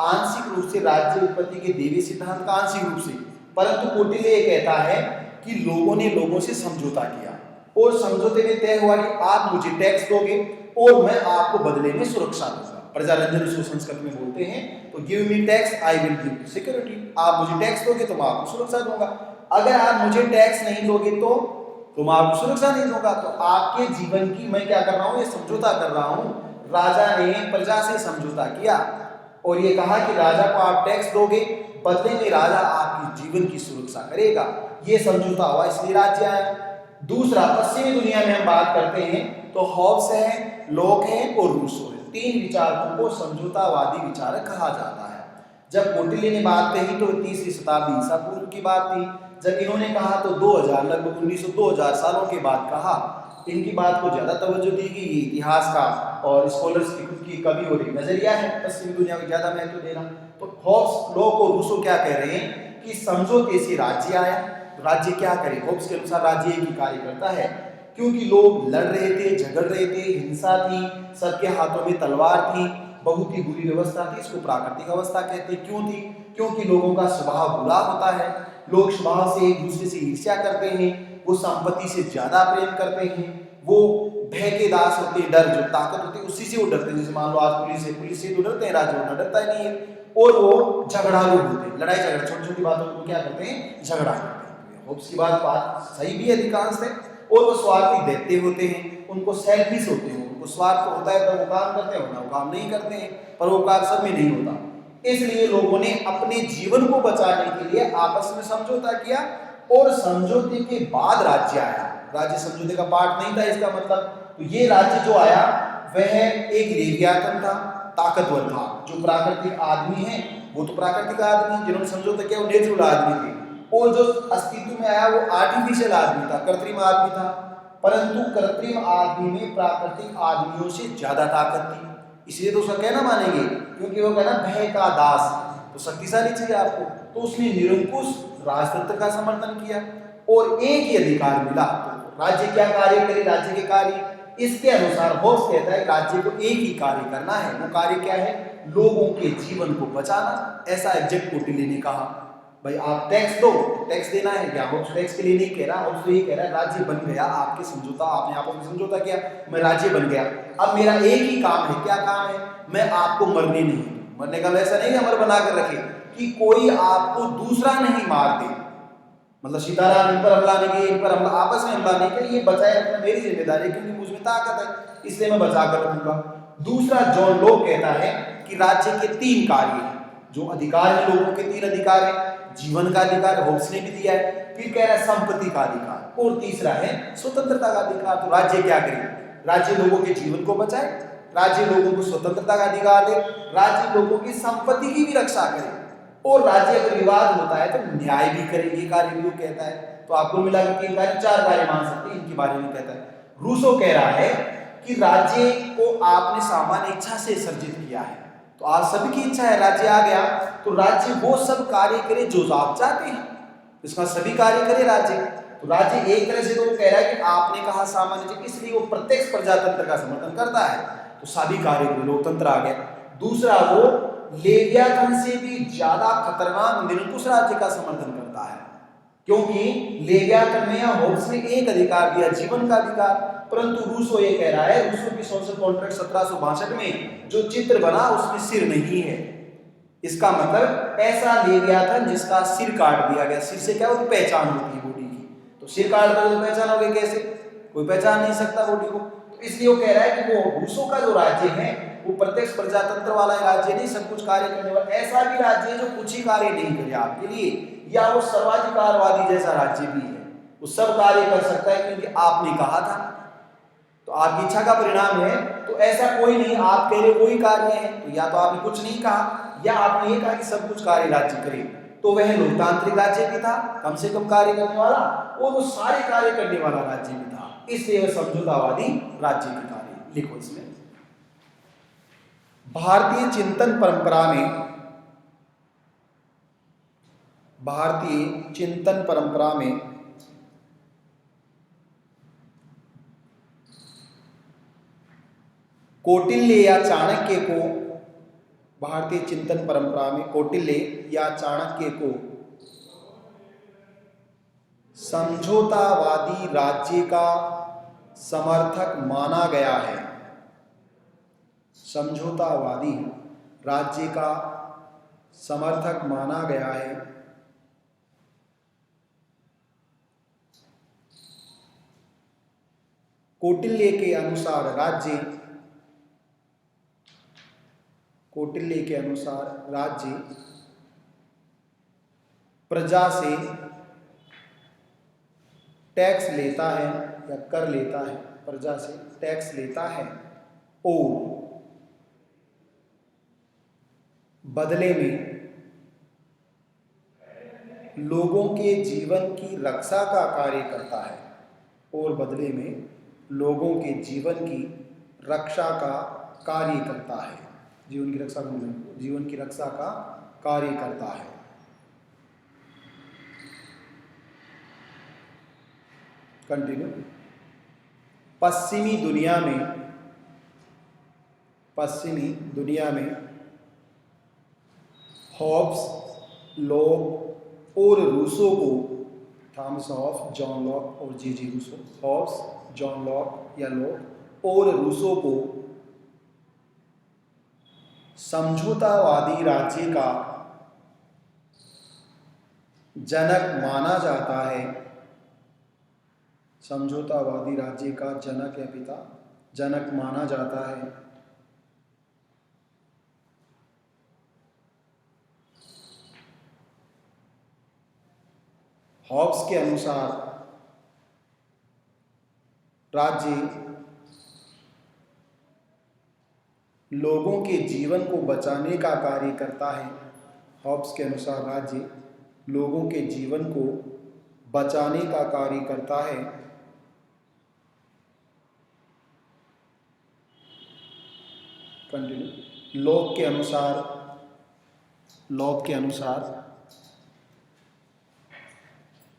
आंशिक रूप से राज्य उत्पत्ति के देवी सिद्धांत का आंशिक रूप से, परंतु कौटिल्य ये कहता है कि लोगों ने लोगों से समझौता किया और समझौते में तय हुआ कि आप मुझे टैक्स दोगे और मैं आपको बदले में सुरक्षा दूंगा। प्रजारंजन संस्कृत में बोलते हैं, तो give me tax I will give security. आप मुझे टैक्स दोगे तो मैं आपको सुरक्षा दूंगा, अगर आप मुझे टैक्स नहीं दोगे तो मैं आपको सुरक्षा नहीं दूंगा। तो आपके जीवन की मैं क्या कर रहा हूं? ये समझौता कर रहा हूं। राजा ने प्रजा से समझौता किया और ये कहा कि राजा को आप टैक्स दोगे, बदले में राजा आपकी जीवन की सुरक्षा करेगा। ये समझौता हुआ, इसलिए राज्य आया। दूसरा, पश्चिमी दुनिया में हम बात करते हैं तो हॉब्स है, लॉक है और रूसो है। 3 विचारकों को समझौतावादी विचारक कहा जाता है। जब कौटिल्य ने बात कही तो 3वीं शताब्दी ईसा पूर्व की बात थी। जब इन्होंने कहा तो 2000 लगभग 1900-2000 सालों के बाद कहा। इनकी बात को ज्यादा तवज्जो दी गई। ये इतिहास का और स्कॉलर्स की खुद की कवि और एक नजरिया है, पश्चिमी दुनिया को ज्यादा महत्व देना। तो हॉब्स, लॉक और रूसो क्या कह रहे हैं कि समझौते से राज्य आया। राज्य क्या करे? हॉब्स के अनुसार राज्य एक ही कार्य करता है, क्योंकि लोग लड़ रहे थे, झगड़ रहे थे, हिंसा थी, सबके हाथों में तलवार थी, बहुत ही बुरी व्यवस्था थी। इसको प्राकृतिक अवस्था कहते हैं। क्यों थी? क्योंकि लोगों का स्वभाव बुरा होता है, लोग स्वभाव से एक दूसरे से ईर्ष्या करते हैं, वो संपत्ति से ज्यादा प्रेम करते हैं, वो भय के दास होते हैं, डर जो ताकत होती है उसी से वो डरते हैं। जैसे मान लो आज पुलिस से तो डरते हैं, राजा डरता ही नहीं है। और वो झगड़ालू होते हैं, लड़ाई झगड़ा, छोटी छोटी बातों को क्या करते हैं? झगड़ा करते हैं। होप्स की बात सही भी अधिकांश है। और वो स्वार्थी दैत्य होते हैं, उनको सेल्फिश होते हैं, उनको स्वार्थ होता है तो वो काम करते हैं, वरना वो काम नहीं करते हैं। परोपकार सब में नहीं होता। इसलिए लोगों ने अपने जीवन को बचाने के लिए आपस में समझौता किया और समझौते के बाद राज्य आया। राज्य समझौते का पार्ट नहीं था इसका मतलब। तो ये राज्य जो आया वह एक लेवियाथन था, ताकतवर था। जो प्राकृतिक आदमी है वो तो प्राकृतिक आदमी, जिन्होंने समझौता किया वो नेचुरल आदमी थे, और जो अस्तित्व में आया वो आर्टिफिशियल आदमी था, कृत्रिम आदमी था। परंतु कृत्रिम आदमी में प्राकृतिक आदमियों से ज्यादा ताकत थी, इसलिए तो उसका कहना मानेंगे, क्योंकि वो कहना भय का दास, तो शक्तिशाली चाहिए आपको। तो उसने निरंकुश राजतंत्र का समर्थन किया और एक ही अधिकार मिला। तो राज्य क्या कार्य करे? राज्य के कार्य इसके अनुसार हॉब्स कहता है राज्य को एक ही कार्य करना है। वो कार्य क्या है? लोगों के जीवन को बचाना। ऐसा एग्जैक्ट कौटिल्य ने कहा। भाई आप टैक्स दो, टैक्स देना है क्या? हॉब्स टैक्स के लिए नहीं कह रहा, हॉब्स तो ये कह रहा है राज्य बन गया, आपके समझौता, आपने आपस में समझौता किया, मैं राज्य बन गया, अब मेरा एक ही काम है। क्या काम है? मैं आपको मरने नहीं, मरने का ऐसा नहीं अमर बना कर रखे कि कोई आपको दूसरा नहीं मार दे, मतलब सीताराम इन पर हमला नहीं किया, इन पर हमला, आपस में हमला नहीं किया, ये बचाए रखना मेरी जिम्मेदारी है, क्योंकि मुझ में ताकत है, इसलिए मैं बचा कर रखूंगा। दूसरा, जॉन लॉक कहता है कि राज्य के 3 कार्य हैं। जो अधिकार है, लोगों के 3 अधिकार है। जीवन का अधिकार हॉब्स ने भी दिया है, फिर कह रहा है संपत्ति का अधिकार, और तीसरा है स्वतंत्रता का अधिकार। तो राज्य क्या करे? राज्य लोगों के जीवन को बचाए, राज्य लोगों को स्वतंत्रता का अधिकार दे, राज्य लोगों की संपत्ति की भी रक्षा करे, और राज्य अगर विवाद होता है तो न्याय भी करेंगे, कार्य भी वो कहता है। तो आपको मिला कि 3 कार्य 4 कार्य मान सकते हैं, इनके बारे में कहता है। रूसो कह रहा है कि राज्य को आपने सामान्य इच्छा से सर्जित किया है, तो आप सभी की इच्छा है, राज्य आ गया तो राज्य वो सब कार्य करे जो आप चाहते हैं, इसका सभी कार्य करे राज्य। तो राज्य एक तरह से तो वो कह रहा है कि आपने कहा सामान्य, इसलिए वो प्रत्यक्ष प्रजातंत्र का समर्थन करता है, तो सभी कार्य करे, लोकतंत्र आ गया। दूसरा, वो लेवियाथन से भी ज्यादा खतरनाक निरंकुश राज्य का समर्थन करता है, क्योंकि लेवियाथन में या हॉब्स ने एक अधिकार दिया, जीवन का अधिकार, परंतु रूसो ये कह रहा है, रूसो की सोशल कॉन्ट्रैक्ट 1762 में जो चित्र बना उसमें सिर नहीं है। इसका मतलब ऐसा लेवियाथन जिसका सिर काट दिया गया, सिर से क्या होती पहचान होती है बॉडी की, तो तो सिर काट दोगे तो पहचानोगे कैसे? कोई पहचान नहीं सकता बॉडी को। तो इसलिए वो कह रहा है कि वो रूसों का जो राज्य है वो प्रत्यक्ष प्रजातंत्र वाला राज्य नहीं, सब कुछ कार्य करने वाला ऐसा भी राज्य है जो कुछ ही कार्य नहीं करे आपके लिए, या वो सर्वाधिकारवादी जैसा राज्य भी है, वो सब कार्य कर सकता है क्योंकि आपने कहा था, तो आपकी इच्छा का परिणाम है। तो ऐसा कोई नहीं, आप कह रहे कोई कार्य है, तो या तो आपने कुछ नहीं कहा या आपने ये कहा कि सब कुछ कार्य राज्य करे। तो वह लोकतांत्रिक राज्य भी था, कम से कम कार्य करने वाला, और वो सारे कार्य करने वाला राज्य भी था, इसलिए वह समझौतावादी राज्य की कार्य। लिखो इसमें, भारतीय चिंतन परंपरा में, भारतीय चिंतन परंपरा में कौटिल्य या चाणक्य को, भारतीय चिंतन परंपरा में कौटिल्य या चाणक्य को समझौतावादी राज्य का समर्थक माना गया है। समझौतावादी राज्य का समर्थक माना गया है। कौटिल्य के अनुसार राज्य, कौटिल्य के अनुसार राज्य प्रजा से टैक्स लेता है या कर लेता है, प्रजा से टैक्स लेता है और बदले में लोगों के जीवन की रक्षा का कार्य करता है, और बदले में लोगों के जीवन की रक्षा का कार्य करता है, जीवन की रक्षा, जीवन की रक्षा का कार्य करता है। कंटिन्यू। पश्चिमी दुनिया में, पश्चिमी दुनिया में हॉब्स, लॉक और रूसो को, थॉमस हॉब्स, जॉन लॉक और जी रूसो, हॉब्स, जॉन लॉक या लॉक और रूसो को समझौतावादी राज्य का जनक माना जाता है। समझौतावादी राज्य का जनक या पिता, जनक माना जाता है। हॉब्स के अनुसार राज्य लोगों के जीवन को बचाने का कार्य करता है। हॉब्स के अनुसार राज्य लोगों के जीवन को बचाने का कार्य करता है। कंटिन्यू। लॉक के अनुसार, लॉक के अनुसार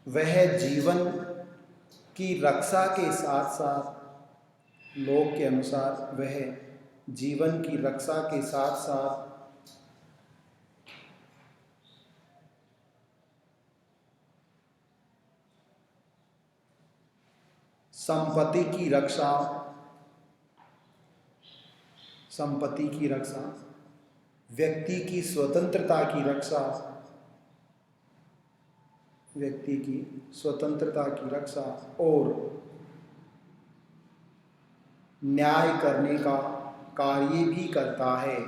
वह जीवन की रक्षा के साथ साथ, लॉक के अनुसार वह जीवन की रक्षा के साथ साथ संपत्ति की रक्षा, संपत्ति की रक्षा, व्यक्ति की स्वतंत्रता की रक्षा, व्यक्ति की स्वतंत्रता की रक्षा और न्याय करने का कार्य भी करता है,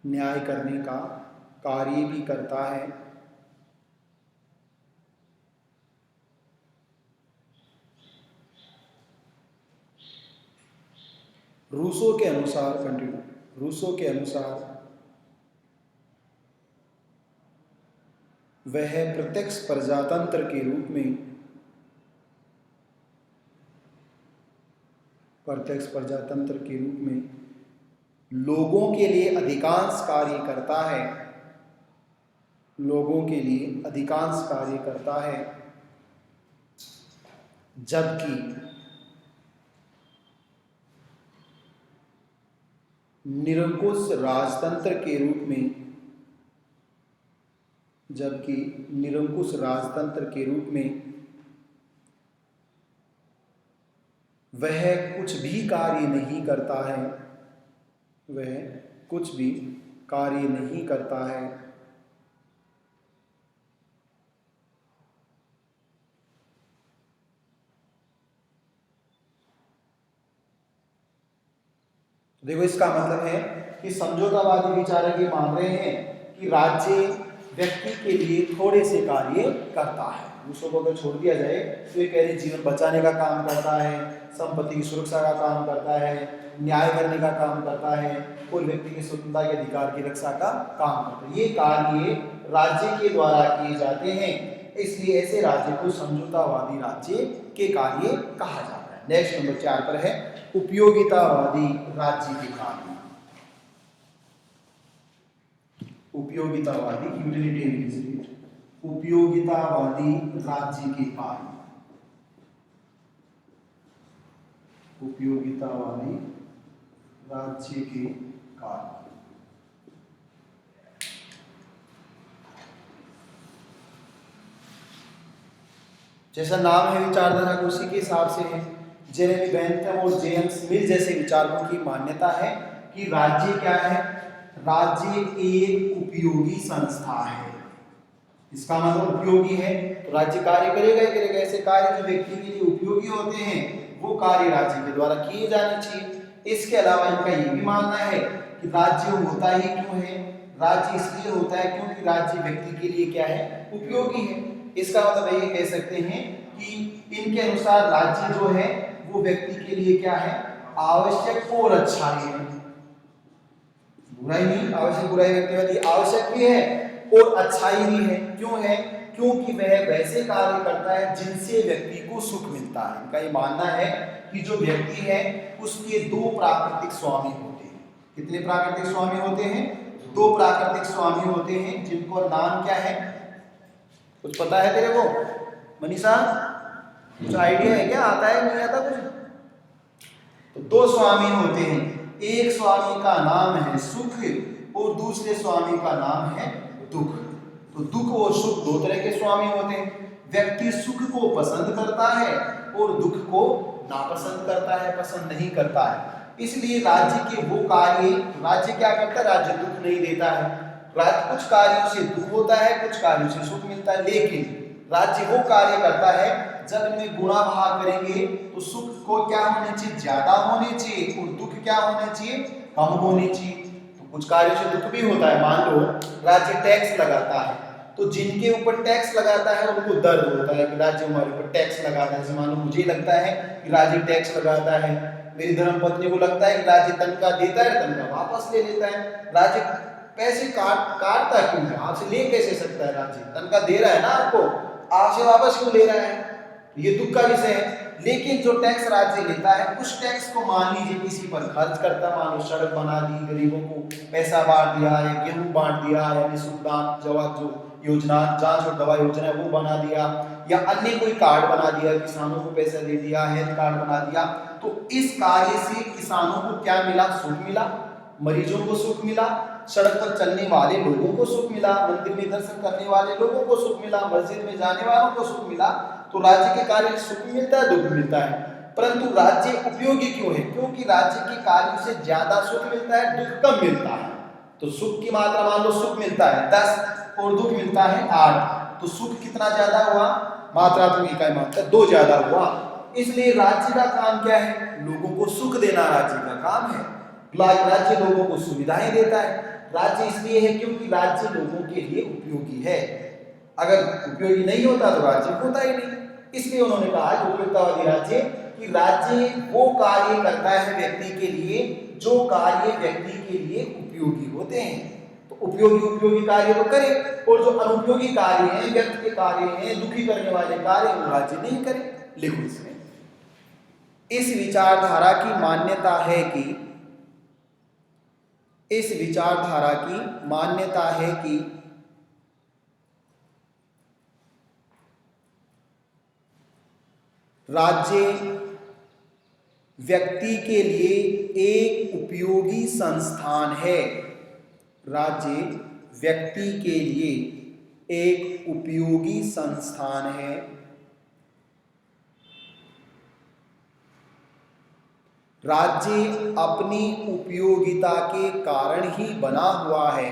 न्याय करने का कार्य भी करता है। रूसो के अनुसार, कंटिन्यू, रूसो के अनुसार वह प्रत्यक्ष प्रजातंत्र के रूप में, प्रत्यक्ष प्रजातंत्र के रूप में लोगों के लिए अधिकांश कार्य करता है, लोगों के लिए अधिकांश कार्य करता है, जबकि निरंकुश राजतंत्र के रूप में, जबकि निरंकुश राजतंत्र के रूप में वह कुछ भी कार्य नहीं करता है, वह कुछ भी कार्य नहीं करता है। देखो इसका मतलब है कि समझौतावादी विचारक ये मान रहे हैं कि राज्य व्यक्ति के लिए थोड़े से कार्य करता है, दूसरों को अगर छोड़ दिया जाए तो ये कह रहे जीवन बचाने का काम करता है, संपत्ति की सुरक्षा का काम करता है, न्याय करने का काम करता है, कोई व्यक्ति की स्वतंत्रता के अधिकार की रक्षा का काम करता है। ये कार्य राज्य के द्वारा किए जाते हैं, इसलिए ऐसे राज्य को समझौतावादी राज्य के कार्य कहा जाता है। नेक्स्ट नंबर 4 पर है उपयोगितावादी राज्य के कार्य। उपयोगितावादी यूटिलिटेरियन स्टेट, उपयोगितावादी राज्य के कार्य, उपयोगितावादी राज्य के कार्य। जैसा नाम है विचारधारा को उसी के हिसाब से है। जेरेमी बेंथम और जेम्स मिल जैसे विचारकों की मान्यता है कि राज्य क्या है, राज्य एक उपयोगी संस्था है। इसका मतलब उपयोगी है तो राज्य कार्य करेगा ही करेगा। ऐसे कार्य जो व्यक्ति के लिए उपयोगी होते हैं वो कार्य राज्य के द्वारा किए जाने चाहिए। इसके अलावा इनका ये भी मानना है कि राज्य होता ही क्यों है, राज्य इसलिए होता है क्योंकि राज्य व्यक्ति के लिए क्या है, उपयोगी है। इसका मतलब ये कह सकते हैं कि इनके अनुसार राज्य जो है वो व्यक्ति के लिए क्या है, आवश्यक और अच्छा है। बुराई नहीं, आवश्यक बुराई व्यक्तिवादी आवश्यक भी है और अच्छाई भी है। क्यों है, क्योंकि वह वैसे कार्य करता है जिनसे व्यक्ति को सुख मिलता है। इनका ये मानना है कि जो व्यक्ति है उसके दो प्राकृतिक स्वामी होते हैं। कितने प्राकृतिक स्वामी होते हैं, दो प्राकृतिक स्वामी होते हैं, जिनको नाम क्या है, कुछ पता है तेरे को मनीषा, कुछ आइडिया है क्या, आता है नहीं आता कुछ? तो दो स्वामी होते हैं, एक स्वामी का नाम है सुख और दूसरे स्वामी का नाम है दुख। तो दुख और सुख दो तरह के स्वामी होते हैं। व्यक्ति सुख को पसंद करता है और दुख को नापसंद करता है, पसंद नहीं करता है। इसलिए राज्य के वो कार्य, राज्य क्या करता है, राज्य दुख नहीं देता है। राज्य कुछ कार्यों से दुख होता है, कुछ कार्यों से सुख मिलता है, लेकिन राज्य वो कार्य करता है जब इनमें गुणा भाग करेंगे तो सुख को क्या होने चाहिए, ज्यादा होने चाहिए, और दुख क्या होने चाहिए, कम होने चाहिए। तो कुछ कार्यों से दुख भी होता है। मान लो राज्य टैक्स लगाता है तो जिनके ऊपर टैक्स लगाता है उनको दर्द होता है कि राज्य हमारे ऊपर टैक्स लगाता है। जैसे मान लो मुझे लगता है कि राज्य टैक्स लगाता है, मेरी धर्मपत्नी को लगता है कि राज्य तनख्वाह देता है, तनख्वाह वापस ले लेता है। राज्य पैसे काटता क्यों है, आपसे ले कैसे सकता है, राज्य तनख्वाह दे रहा है ना आपको, आपसे वापस क्यों ले रहा है, ये दुख का विषय है। लेकिन जो टैक्स राज्य लेता है उस टैक्स को मान लीजिए किसी पर खर्च करता, मान लो सड़क बना दी, गरीबों को पैसा बांट दिया, या गेहूं बांट दिया, या निःशुल्क जवाब जो योजना, जांच और दवा योजना है वो बना दिया, या अन्य कोई कार्ड बना दिया, किसानों को पैसा दे दिया, हेल्थ कार्ड बना दिया। तो इस कार्य से किसानों को क्या मिला, सुख मिला, मरीजों को सुख मिला, सड़क पर चलने वाले लोगों को सुख मिला, मंदिर में दर्शन करने वाले लोगों को सुख मिला, मस्जिद में जाने वालों को सुख मिला। तो राज्य के कार्य सुख मिलता है, दुख मिलता है। परंतु राज्य उपयोगी क्यों है, क्योंकि राज्य के कार्यों से ज्यादा सुख मिलता है, दुख कम मिलता है। तो सुख की मात्रा मान लो सुख मिलता है 10 और दुख मिलता है 8, तो सुख कितना ज्यादा हुआ, मात्रात्मक इकाई मात्रा 2 ज्यादा हुआ। इसलिए राज्य का काम क्या है, लोगों को सुख देना राज्य का काम है। राज्य लोगों को सुविधाएं देता है। राज्य इसलिए है क्योंकि राज्य लोगों के लिए उपयोगी है। अगर उपयोगी नहीं होता तो राज्य होता ही नहीं। इसलिए उन्होंने कहा उपयोगितावादी राज्य कि राज्य वो कार्य करता है व्यक्ति के लिए जो कार्य व्यक्ति के लिए उपयोगी होते हैं। तो उपयोगी कार्य तो करे, और जो अनुपयोगी कार्य हैं, व्यक्ति के कार्य हैं, दुखी करने वाले कार्य वो राज्य नहीं करे। लिखो इसमें, इस विचारधारा की मान्यता है कि राज्य व्यक्ति के लिए एक उपयोगी संस्थान है। राज्य व्यक्ति के लिए एक उपयोगी संस्थान है। राज्य अपनी उपयोगिता के कारण ही बना हुआ है।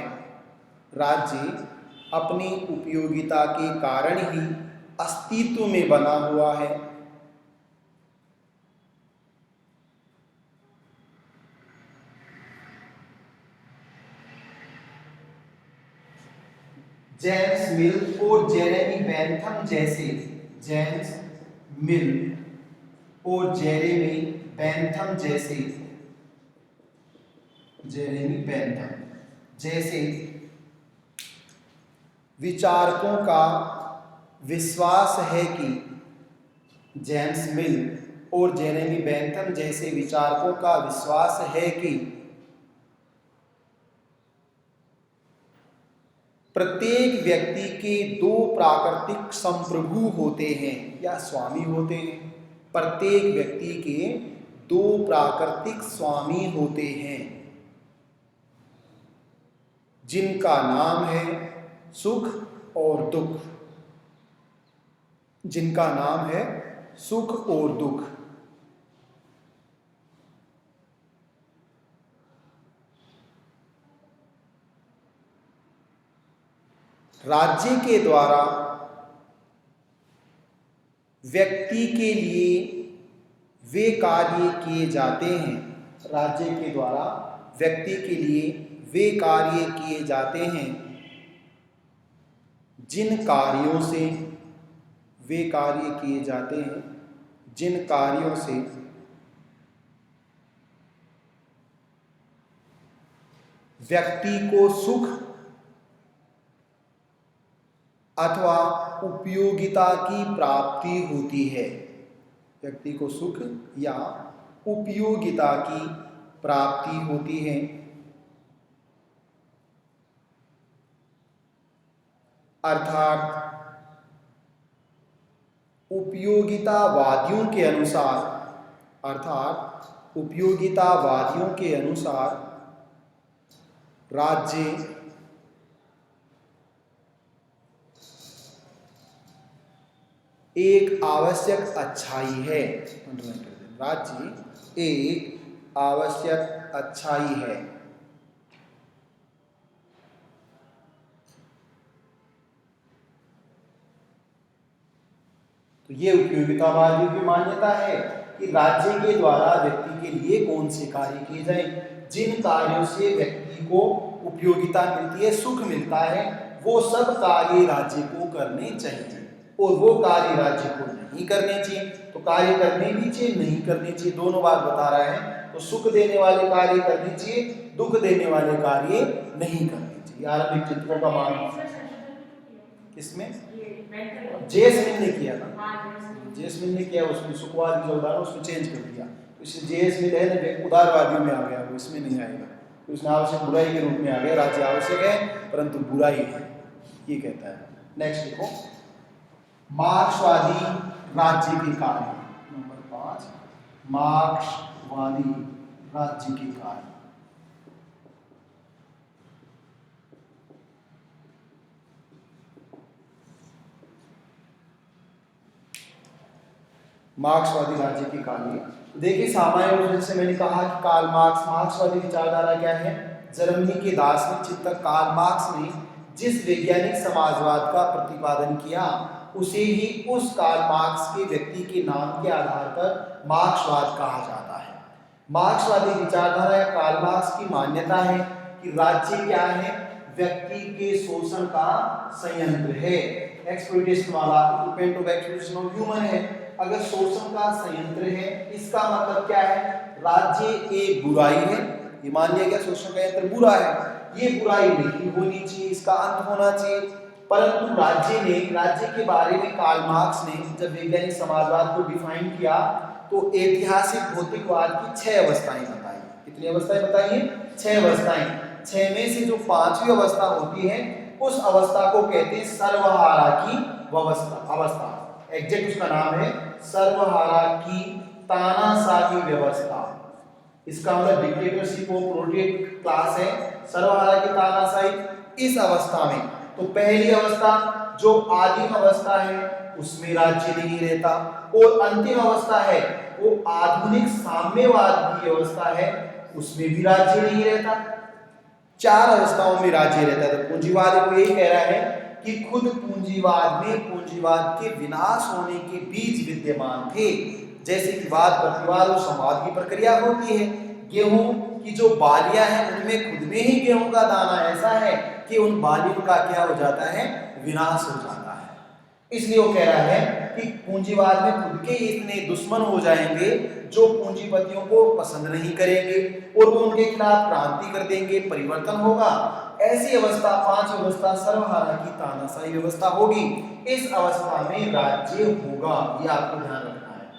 राज्य अपनी उपयोगिता के कारण ही अस्तित्व में बना हुआ है। जेम्स मिल और जेरेमी बेंथम जैसे, जेम्स मिल और जेरेमी बेंथम जैसे, जेरेमी बेंथम जैसे विचारकों का विश्वास है कि, जेम्स मिल और जेरेमी बेंथम जैसे विचारकों का विश्वास है कि प्रत्येक व्यक्ति के दो प्राकृतिक संप्रभु होते हैं या स्वामी होते हैं। प्रत्येक व्यक्ति के दो प्राकृतिक स्वामी होते हैं जिनका नाम है सुख और दुख, जिनका नाम है सुख और दुख। राज्य के द्वारा व्यक्ति के लिए वे कार्य किए जाते हैं, राज्य के द्वारा व्यक्ति के लिए वे कार्य किए जाते हैं जिन कार्यों से, वे कार्य किए जाते हैं जिन कार्यों से व्यक्ति को सुख अथवा उपयोगिता की प्राप्ति होती है, व्यक्ति को सुख या उपयोगिता की प्राप्ति होती है। अर्थात उपयोगितावादियों के अनुसार, अर्थात उपयोगितावादियों के अनुसार राज्य एक आवश्यक अच्छाई है, राज्य एक आवश्यक अच्छाई है। तो ये उपयोगितावादियों की मान्यता है कि राज्य के द्वारा व्यक्ति के लिए कौन से कार्य किए जाएं, जिन कार्यों से व्यक्ति को उपयोगिता मिलती है, सुख मिलता है, वो सब कार्य राज्य को करने चाहिए और वो कार्य राज्य को नहीं करने चाहिए। तो कार्य करने भी चाहिए, नहीं करने चाहिए, दोनों बात बता रहा है। तो सुख देने वाले कार्य करने चाहिए, दुख देने वाले कार्य नहीं करने चाहिए। आरंभिक चिंतकों का मानना किसमें, जेएस मिल ने किया था, जेएस मिल ने किया, उसमें सुखवाद जो उदाहरण उसको चेंज कर दिया। तो इसलिए जेएस मिल है ना उदारवादियों में आ गया, वो इसमें नहीं आएगा। तो उसने आवश्यक बुराई के रूप में आ गया, राज्य आवश्यक है परंतु बुराई है, ये कहता है। नेक्स्ट देखो, मार्क्सवादी राज्य के कार्य, नंबर 5, मार्क्सवादी राज्य के कार्य। मार्क्सवादी राज्य के कार्य देखिए, सामान्य रूप से मैंने कहा कि कार्ल मार्क्स, मार्क्सवादी विचारधारा क्या है, जर्मनी के दार्शनिक चिंतक कार्ल मार्क्स ने जिस वैज्ञानिक समाजवाद का प्रतिपादन किया उसे ही उस कार्ल मार्क्स के व्यक्ति के नाम के आधार पर मार्क्सवाद कहा जाता है। मार्क्सवादी विचारधारा या कार्ल मार्क्स की मान्यता है कि राज्य क्या है, व्यक्ति के शोषण का संयंत्र है, एक्सप्लॉइटेशन वाला, equipment of exploitation of human है। अगर शोषण का संयंत्र है, इसका मतलब क्या है, राज्य एक बुराई है, ये मान लिया गया शोषण का यंत्र बुरा है, ये बुराई नहीं होनी चाहिए, इसका अंत होना चाहिए। परंतु राज्य के बारे में कार्ल मार्क्स ने जब वैज्ञानिक समाजवाद को डिफाइन किया तो ऐतिहासिक भौतिकवाद की 6 अवस्थाएं बताई। कितनी अवस्थाएं बताई हैं? 6 अवस्थाएं। 6 में से जो 5वीं अवस्था होती है उस अवस्था को कहते हैं सर्वहारा की अवस्था। एग्जैक्ट उसका नाम है सर्वहारा की तानाशाही व्यवस्था। इसका मतलब डिक्टेटरशिप ऑफ प्रोलेट क्लास है, सर्वहारा की तानाशाही। इस अवस्था में तो पहली अवस्था जो आदिम अवस्था है उसमें राज्य नहीं रहता, और अंतिम अवस्था है वो आधुनिक साम्यवाद की अवस्था है, उसमें भी राज्य नहीं रहता। 4 अवस्थाओं में राज्य रहता है। तो पूंजीवाद को यही कह रहा है कि खुद पूंजीवाद में पूंजीवाद के विनाश होने के बीज विद्यमान थे, जैसे कि वाद प्रतिवाद और संवाद की प्रक्रिया होती है। गेहूं की जो बालियां हैं उनमें खुद में ही गेहूं का दाना ऐसा है कि उन बालियों का क्या हो जाता है, विनाश हो जाता है। इसलिए वो कह रहा है कि पूंजीवाद में खुद के इतने दुश्मन हो जाएंगे जो पूंजीपतियों को पसंद नहीं करेंगे और वो उनके खिलाफ क्रांति कर देंगे, परिवर्तन होगा। ऐसी अवस्था, पांच व्यवस्था सर्वहारा की तानाशाही व्यवस्था होगी। इस अवस्था में राज्य होगा, ये आपको ध्यान रखना है।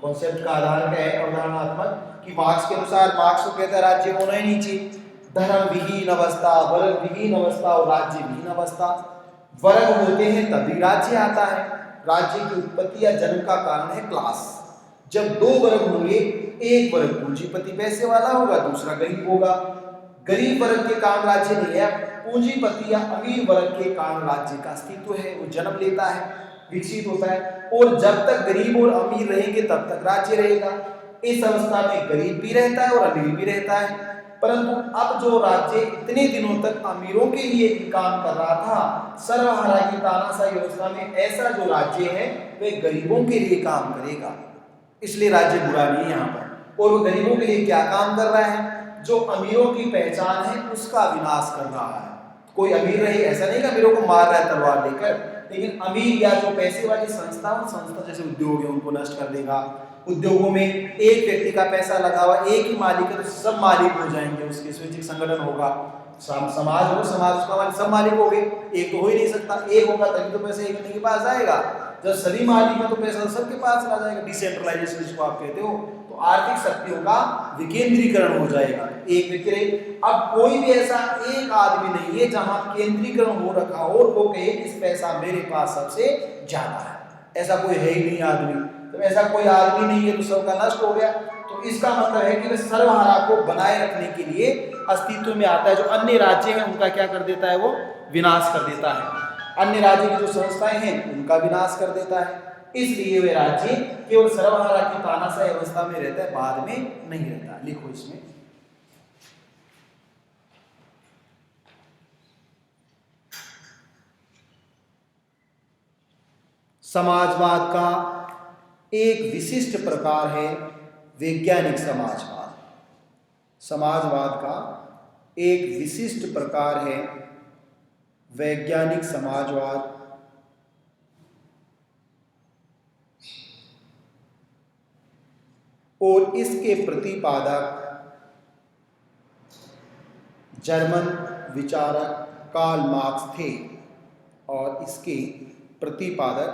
कॉन्सेप्ट का आधार क्या है, अवधारणात्मक, कि मार्क्स के अनुसार, मार्क्स को कहता है राज्य होना ही नहीं चाहिए। धर्म विहीन अवस्था, वर्ग विहीन अवस्था और राज्य विहीन अवस्था। वर्ग होते हैं तभी राज्य आता है। राज्य की उत्पत्ति या जन्म का कारण है क्लास। जब दो वर्ग होंगे, एक वर्ग पूंजीपति पैसे वाला होगा, दूसरा गरीब होगा। गरीब वर्ग के कारण राज्य नहीं है, पूंजीपति या अमीर वर्ग के कारण राज्य का अस्तित्व है, वो जन्म लेता है, विकसित होता है। और जब तक गरीब और अमीर रहेंगे तब तक राज्य रहेगा। इस अवस्था में गरीब भी रहता है और अमीर भी रहता है। परंतु अब जो राज्य इतने दिनों तक अमीरों के लिए भी काम कर रहा था, सर्वहारा की तानाशाही व्यवस्था में ऐसा जो राज्य है वह गरीबों के लिए काम करेगा। इसलिए राज्य बुरा नहीं है यहाँ पर। और वो गरीबों के लिए क्या काम कर रहा है, जो अमीरों की पहचान है उसका विनाश कर रहा है। कोई अमीर रहे, ऐसा नहीं कि अमीरों को मार रहा है तलवार लेकर, लेकिन अमीर या जो पैसे वाली संस्था जैसे उद्योग है उनको नष्ट कर देगा। उद्योगों में एक व्यक्ति का पैसा लगा हुआ, एक ही मालिक है तो सब मालिक हो जाएंगे, उसके स्वैच्छिक संगठन होगा। समाज हो, समाज उसका सब मालिक हो गए, एक तो हो ही नहीं सकता। एक होगा तभी तो पैसा एक के पास आएगा। जब सभी मालिक है तो पैसा सबके पास आ जाएगा। डिसेंट्रलाइजेशन जिसको आप कहते हो, तो आर्थिक शक्तियों का विकेंद्रीकरण हो जाएगा। एक व्यक्ति, अब कोई भी ऐसा एक आदमी नहीं है जहां केंद्रीकरण हो रखा हो और वो कहे इस पैसा मेरे पास सबसे ज्यादा है, ऐसा कोई है ही नहीं आदमी। तो ऐसा कोई आदमी नहीं है तो सबका नष्ट हो गया। तो इसका मतलब है कि वह सर्वहारा को बनाए रखने के लिए अस्तित्व में आता है। जो अन्य राज्य हैं उनका क्या कर देता है, वो विनाश कर देता है। अन्य राज्य की जो संस्थाएं हैं उनका विनाश कर देता है। इसलिए वे राज्य केवल सर्वहारा की तानाशाही अवस्था में रहता है, बाद में नहीं रहता। लिखो इसमें, समाजवाद का एक विशिष्ट प्रकार है वैज्ञानिक समाजवाद। समाजवाद का एक विशिष्ट प्रकार है वैज्ञानिक समाजवाद। और इसके प्रतिपादक जर्मन विचारक कार्ल मार्क्स थे। और इसके प्रतिपादक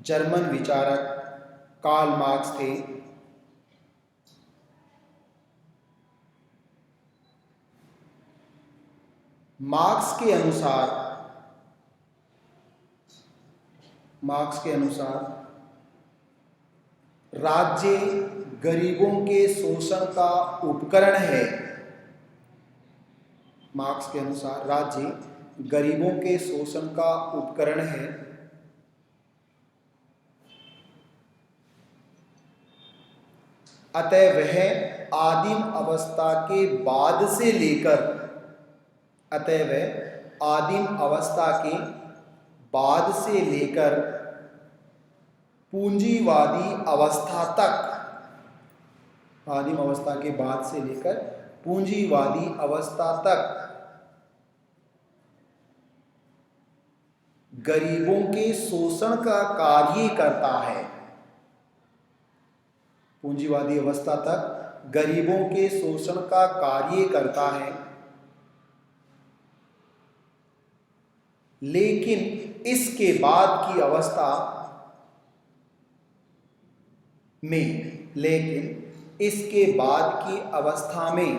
जर्मन विचारक कार्ल मार्क्स थे। मार्क्स के अनुसार राज्य गरीबों के शोषण का उपकरण है। मार्क्स के अनुसार राज्य गरीबों के शोषण का उपकरण है। अतः वह आदिम अवस्था के बाद से लेकर पूंजीवादी अवस्था तक, आदिम अवस्था के बाद से लेकर पूंजीवादी अवस्था तक गरीबों के शोषण का कार्य करता है। पूंजीवादी अवस्था तक गरीबों के शोषण का कार्य करता है। लेकिन इसके बाद की अवस्था में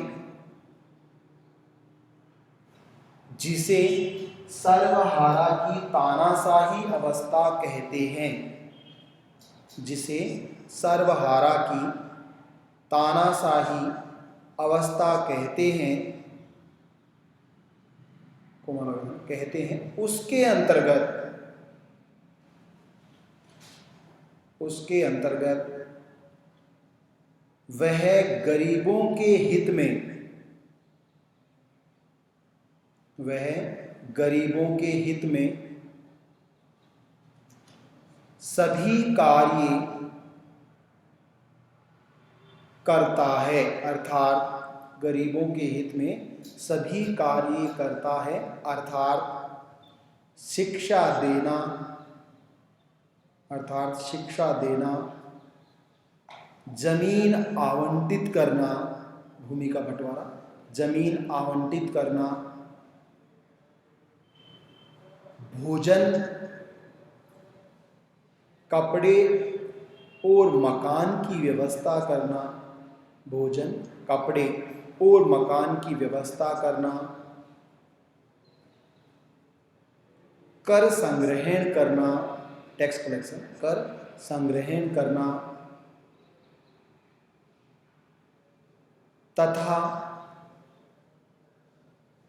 जिसे सर्वहारा की तानाशाही अवस्था कहते हैं, जिसे सर्वहारा की तानाशाही अवस्था कहते हैं, उसके अंतर्गत वह गरीबों के हित में सभी कार्य करता है। अर्थात गरीबों के हित में सभी कार्य करता है, अर्थात शिक्षा देना, जमीन आवंटित करना, भूमि का बंटवारा, जमीन आवंटित करना, भोजन, कपड़े और मकान की व्यवस्था करना, भोजन, कपड़े और मकान की व्यवस्था करना, कर संग्रहण करना, टैक्स कलेक्शन, कर संग्रहण करना, तथा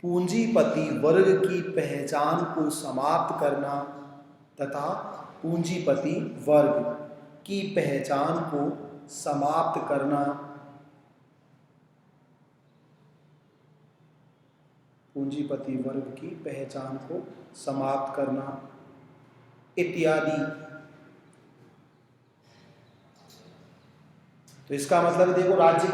पूंजीपति वर्ग की पहचान को समाप्त करना, तथा पूंजीपति वर्ग की पहचान को समाप्त करना, पूंजीपति वर्ग की पहचान को समाप्त करना इत्यादि। तो इसका मतलब देखो, राज्य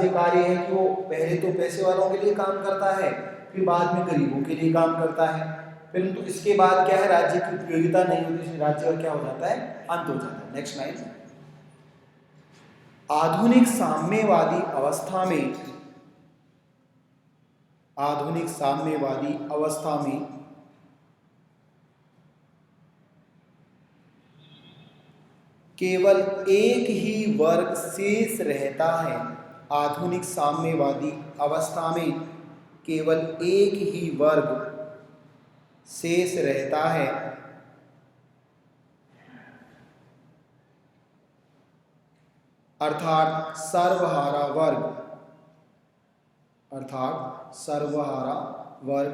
कार्य है कि वो पहले तो पैसे वालों के लिए काम करता है, फिर बाद में गरीबों के लिए काम करता है, परंतु इसके बाद क्या है, राज्य की उपयोगिता नहीं होती, इसलिए राज्य का क्या हो जाता है, अंत हो जाता है। नेक्स्ट लाइन, आधुनिक साम्यवादी अवस्था में केवल एक ही वर्ग शेष रहता है। आधुनिक साम्यवादी अवस्था में केवल एक ही वर्ग शेष रहता है, अर्थात सर्वहारा वर्ग।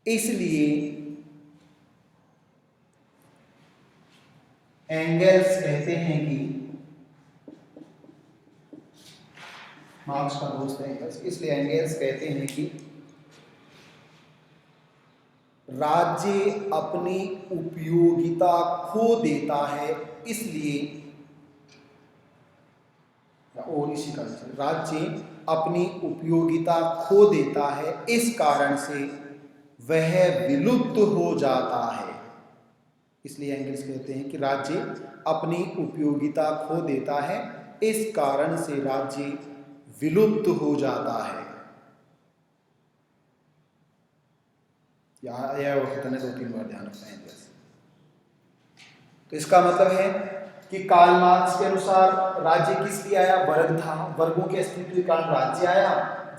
इसलिए एंगल्स कहते हैं कि, मार्क्स का दोस्त है एंगल्स, इसलिए एंगल्स कहते हैं कि राज्य अपनी उपयोगिता खो देता है, इसलिए, और इसी कारण से राज्य अपनी उपयोगिता खो देता है, इस कारण से वह विलुप्त हो जाता है। इसलिए एंगल्स कहते हैं कि राज्य अपनी उपयोगिता खो देता है, इस कारण से राज्य विलुप्त हो जाता है। यह वक्त ने 2-3 बार ध्यान रखना है एंगल्स। तो इसका मतलब है कि कार्ल मार्क्स के अनुसार राज्य किस लिए आया, वर्ग था, वर्गों के अस्तित्व के कारण राज्य आया।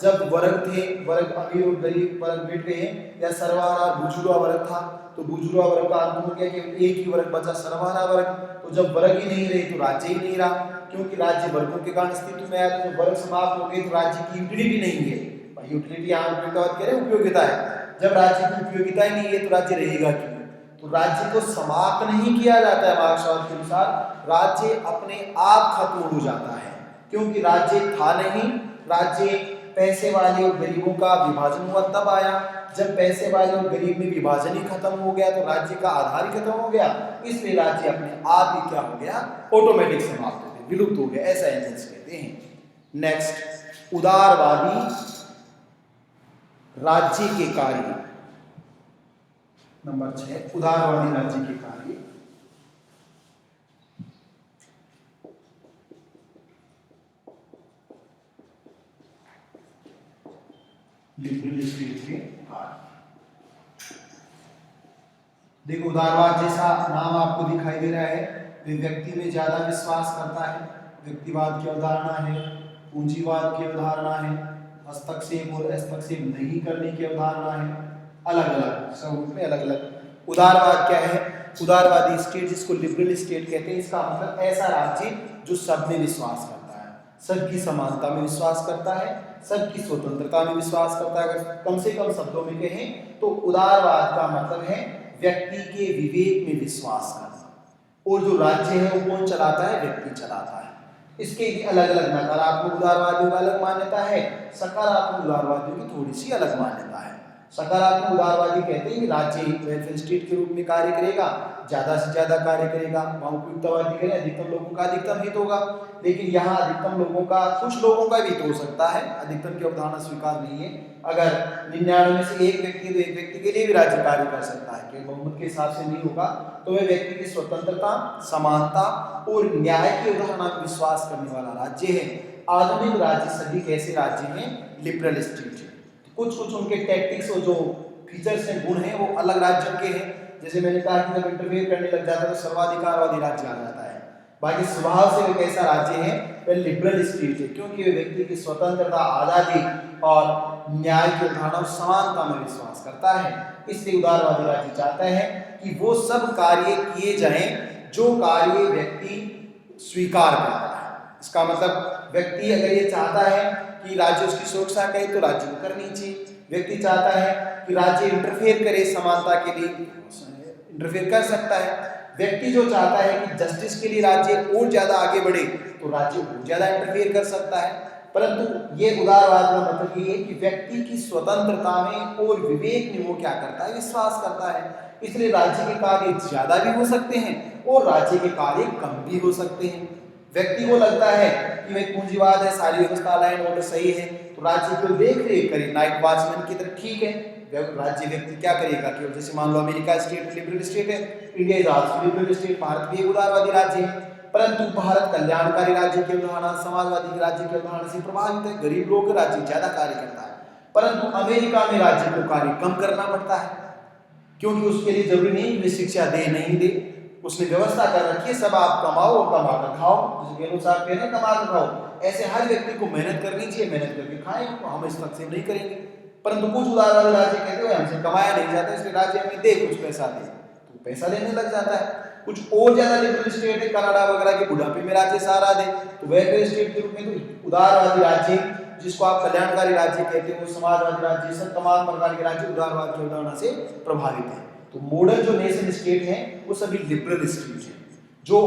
जब वर्ग थे, वर्ग अमीर और गरीब वर्ग मिट गए, या सर्वहारा बुजुर्गा वर्ग था, तो बुजुर्गा वर्ग का अंत हो गया कि एक ही वर्ग बचा, सर्वहारा वर्ग। तो जब वर्ग ही नहीं रहे तो राज्य ही नहीं रहा, क्योंकि राज्य वर्गों के कारण अस्तित्व में आया। तो जब वर्ग समाप्त हो गए तो राज्य की यूटिलिटी नहीं है। यूटिलिटी यहाँ बात करें, उपयोगिता है। जब राज्य की उपयोगिता ही नहीं है तो राज्य रहेगा क्यों? तो राज्य को समाप्त नहीं किया जाता है। मार्क्सवाद के अनुसार राज्य अपने आप खत्म हो जाता है, क्योंकि राज्य था नहीं। राज्य पैसे वाले और गरीबों का विभाजन हुआ तब आया। जब पैसे वाले और गरीब में विभाजन ही खत्म हो गया तो राज्य का आधार ही खत्म हो गया। इसलिए राज्य अपने आप ही क्या हो गया, ऑटोमेटिक समाप्त हो गया, विलुप्त हो गया, ऐसा एंगल्स कहते हैं। नेक्स्ट, उदारवादी राज्य के कार्य, नंबर 6, उदारवादी राज्य के कार्य। देखो, उदारवाद जैसा नाम आपको दिखाई दे रहा है, वे व्यक्ति में ज्यादा विश्वास करता है। व्यक्तिवाद की अवधारणा है, पूंजीवाद की अवधारणा है, हस्तक्षेप और हस्तक्षेप नहीं करने की अवधारणा है। अलग अलग स्वरूप में अलग अलग। उदारवाद क्या है? उदारवादी स्टेट, जिसको लिबरल स्टेट कहते हैं, इसका मतलब ऐसा राज्य जो सब में विश्वास करता है, सबकी समानता में विश्वास करता है, सबकी स्वतंत्रता में विश्वास करता है। अगर कम से कम शब्दों में कहें तो उदारवाद का मतलब है व्यक्ति के विवेक में विश्वास करना। और जो राज्य है वो कौन चलाता है? व्यक्ति चलाता है। इसके अलग अलग नकारात्मक उदारवादियों का अलग मान्यता है, सकारात्मक उदारवादियों की थोड़ी सी अलग मान्यता है। सकारात्मक उदारवादी कहते हैं कि राज्य वेलफेयर स्टेट के रूप में कार्य करेगा, ज्यादा से ज्यादा कार्य करेगा। वहाँ उपयुक्तवादी कहें अधिकतम लोगों का अधिकतम हित होगा, लेकिन यहाँ अधिकतम लोगों का कुछ लोगों का भी तो हो सकता है, अधिकतम की अवधारणा स्वीकार नहीं है। अगर 99 में से एक व्यक्ति तो एक व्यक्ति के लिए भी राज्य कार्य कर सकता है, कि बहुमत के हिसाब से नहीं होगा, तो वह व्यक्ति की स्वतंत्रता, समानता और न्याय की अवधारणा में विश्वास करने वाला राज्य है। आधुनिक राज्य सभी कैसे राज्य हैं? लिबरल स्टेट है। कुछ कुछ उनके टैक्टिक्स और जो फीचर्स हैं, गुण हैं, वो अलग राज्यों के हैं। जैसे मैंने कहा कि जब इंटरफेयर करने लग जाता है तो सर्वाधिकारवादी राज्य आ जाता है। बाकी स्वभाव से वे कैसा राज्य है? वह लिबरल स्टेट है, क्योंकि वे व्यक्ति की स्वतंत्रता, आजादी और न्याय की अवधारणा और समानता में विश्वास करता है। इसलिए उदारवादी राज्य चाहता है कि वो सब कार्य किए जाएं जो कार्य व्यक्ति स्वीकार करता है। इसका मतलब व्यक्ति अगर ये चाहता है कि राज्य उसकी सुरक्षा करे तो राज्य को करनी चाहिए। व्यक्ति चाहता है कि राज्य इंटरफेयर करे समानता के लिए, इंटरफेयर कर सकता है। व्यक्ति जो चाहता है कि जस्टिस के लिए राज्य और ज्यादा आगे बढ़े तो राज्य और ज्यादा इंटरफेयर कर सकता है। परंतु ये उदारवाद का मतलब ये है कि व्यक्ति की स्वतंत्रता में और विवेक में वो क्या करता है? विश्वास करता है। इसलिए राज्य के कार्य ज्यादा भी हो सकते हैं और राज्य के कार्य कम भी हो सकते हैं। व्यक्ति को लगता है कि वह पूंजीवाद है, सारी व्यवस्था लाइन ऑर्डर सही है, तो राज्य को देख रेख करे, नाइट वॉचमैन की तरह ठीक है। राज्य व्यक्ति क्या करेगा? केवल जैसे मान लो अमेरिका स्टेट लिबरल स्टेट है, India is also liberal state, Bharat भी एक उदारवादी राज्य है, परंतु भारत कल्याणकारी राज्य की अवधारणा, समाजवादी राज्य की अवधारणा से प्रभावित है। गरीब लोग राज्य ज्यादा कार्य करता है, परंतु अमेरिका में राज्य को कार्य कम करना पड़ता है, क्योंकि उसके लिए जरूरी नहीं कि शिक्षा दे नहीं दे, उसने व्यवस्था कर रखी है, सब आप कमाओ और कमा कर खाओ। जैसे गेहलोत साहब कह रहे हैं कमा कर खाओ, ऐसे हर व्यक्ति को मेहनत करनी चाहिए, मेहनत करके खाएं, तो हम इस तक से नहीं करेंगे। परंतु कुछ उदारवादी राज्य कहते हैं हमसे कमाया नहीं जाता, इसलिए राज्य हमें दे, कुछ पैसा दे, तो पैसा देने लग जाता है। कुछ और ज्यादा लिबरल स्टेट है, कनाडा वगैरह के बुढ़ापे में राज्य सहारा दे, तो वेलफेयर स्टेट के रूप में तो उदारवादी राज्य जिसको आप कल्याणकारी राज्य कहते हैं, वो समाजवादी राज्य, सब तमाम प्रकार के राज्य उदारवाद की अवधारणा से प्रभावित है। तो मॉडर्न जो नेशन स्टेट हैं वो सभी लिबरल स्टेट हैं, जो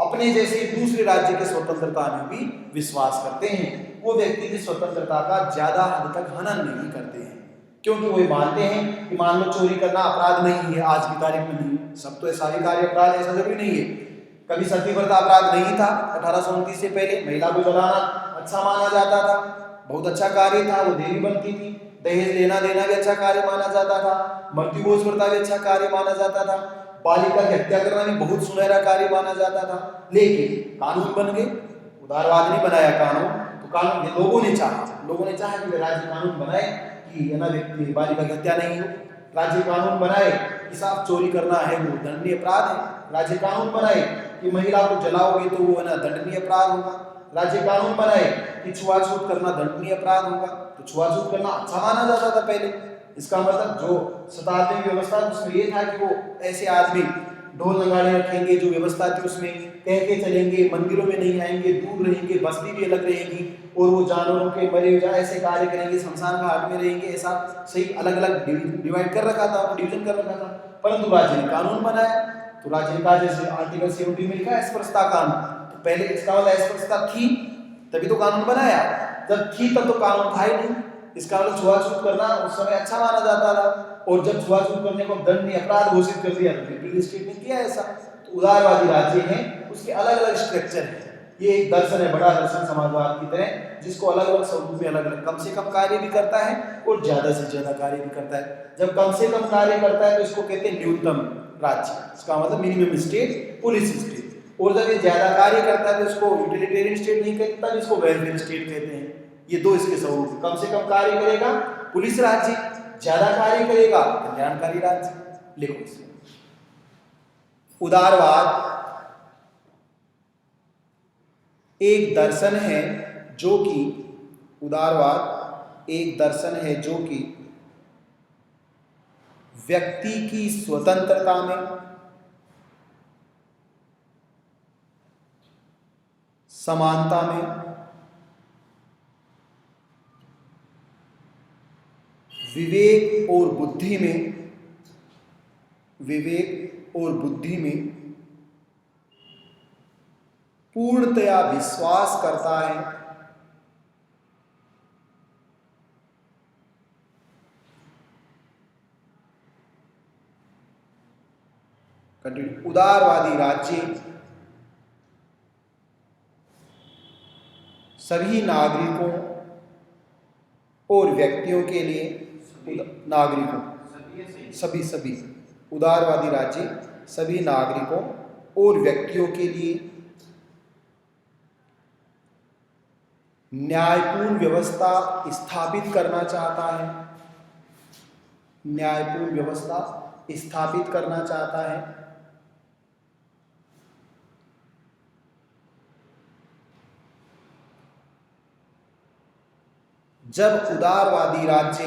अपने जैसे दूसरे राज्य के स्वतंत्रता में भी विश्वास करते हैं। वो व्यक्ति की स्वतंत्रता का ज्यादा हद तक हनन नहीं करते हैं, क्योंकि वो मानते हैं कि मान लो चोरी करना अपराध नहीं है, आज की तारीख में नहीं, सब तो ऐसा भी कार्य अपराध ऐसा जरूरी नहीं है। कभी सतीव्रता अपराध नहीं था, 1829 से पहले महिला को जलाना अच्छा माना जाता था, बहुत अच्छा कार्य था, वो देवी बनती थी। दहेज लेना देना भी अच्छा कार्य माना जाता था, मृत्यु भोज प्रथा भी अच्छा कार्य माना जाता था, बालिका की हत्या करना भी बहुत सुनहरा कार्य माना जाता था। लेकिन कानून बन गए, उदारवाद ने बनाया कानून, तो कानून लोगों ने चाहा कि राज्य कानून बनाए कि है ना व्यक्ति बालिका की हत्या नहीं हो, राज्य कानून बनाए कि साफ चोरी करना है वो दंडनीय अपराध है, राज्य कानून बनाए कि महिला को जलाओगे तो वो है ना दंडनीय अपराध होगा, राज्य कानून बनाए कि छुआछूत करना दंडनीय अपराध होगा। तो छुआछूत करना अच्छा माना जाता था पहले। इसका मतलब जो शताब्दी व्यवस्था उसमें ये था कि वो ऐसे आदमी ढोल नगाड़े रखेंगे, जो व्यवस्था थी उसमें कह के चलेंगे, मंदिरों में नहीं आएंगे, दूर रहेंगे, बस्ती भी अलग रहेगी, और वो जानवरों के मरे हुए ऐसे कार्य करेंगे, शमशान घाट में रहेंगे, ऐसा सही अलग अलग डिवाइड कर रखा था, डिवीजन कर रखा था। परंतु राज्य ने कानून बनाया, तो राज्य ने कहा जैसे आर्टिकल 70 में लिखा है स्पर्शता कानून, तो पहले इसका मतलब स्पर्शता थी तभी तो कानून बनाया, जब थी तब तो कानून था ही नहीं। इसका मतलब छुआछूत करना उस समय अच्छा माना जाता था, और जब छुआछूत करने को दंडनीय अपराध घोषित कर दिया तो लिबरल स्टेट ने किया ऐसा। तो उदारवादी राज्य हैं, उसके अलग अलग स्ट्रक्चर है। ये एक दर्शन है, बड़ा दर्शन समाजवाद की तरह, जिसको अलग अलग स्वरूप में अलग अलग कम से कम कार्य भी करता है और ज्यादा से ज्यादा कार्य भी करता है। जब कम से कम कार्य करता है तो इसको कहते हैं न्यूनतम राज्य, इसका मतलब मिनिमम स्टेट, पुलिस स्टेट। और जब ये ज्यादा कार्य करता है तो इसको यूटिलिटेरियन स्टेट नहीं कहते, तब इसको वेलफेयर स्टेट कहते हैं। ये दो इसके स्वरूप, कम से कम कार्य करेगा पुलिस राज्य, ज्यादा कार्य करेगा कल्याणकारी राज्य। लिखो उदारवाद एक दर्शन है जो कि उदारवाद एक दर्शन है जो कि व्यक्ति की स्वतंत्रता में, समानता में, विवेक और बुद्धि में पूर्णतया विश्वास करता है, कंटिन्यू। उदारवादी राज्य सभी नागरिकों और व्यक्तियों के लिए, नागरिकों सभी उदारवादी राज्य सभी नागरिकों और व्यक्तियों के लिए न्यायपूर्ण व्यवस्था स्थापित करना चाहता है, न्यायपूर्ण व्यवस्था स्थापित करना चाहता है। जब उदारवादी राज्य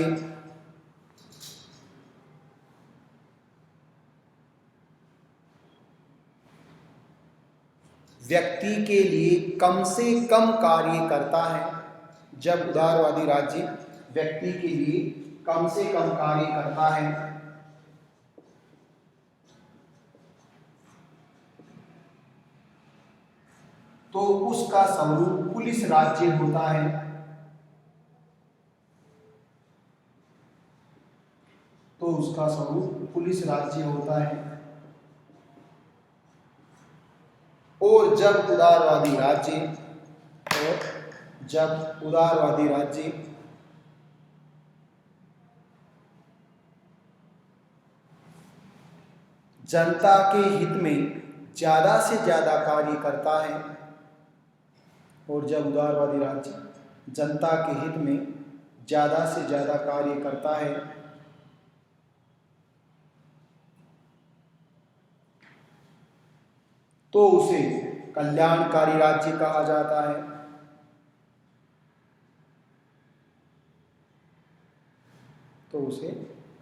व्यक्ति के लिए कम से कम कार्य करता है, जब उदारवादी राज्य व्यक्ति के लिए कम से कम कार्य करता है, तो उसका स्वरूप पुलिस राज्य होता है, तो उसका स्वरूप पुलिस राज्य होता है। और जब उदारवादी राज्य जनता के हित में ज्यादा से ज्यादा कार्य करता है, और जब उदारवादी राज्य जनता के हित में ज्यादा से ज्यादा कार्य करता है, तो उसे कल्याणकारी राज्य कहा जाता है। तो उसे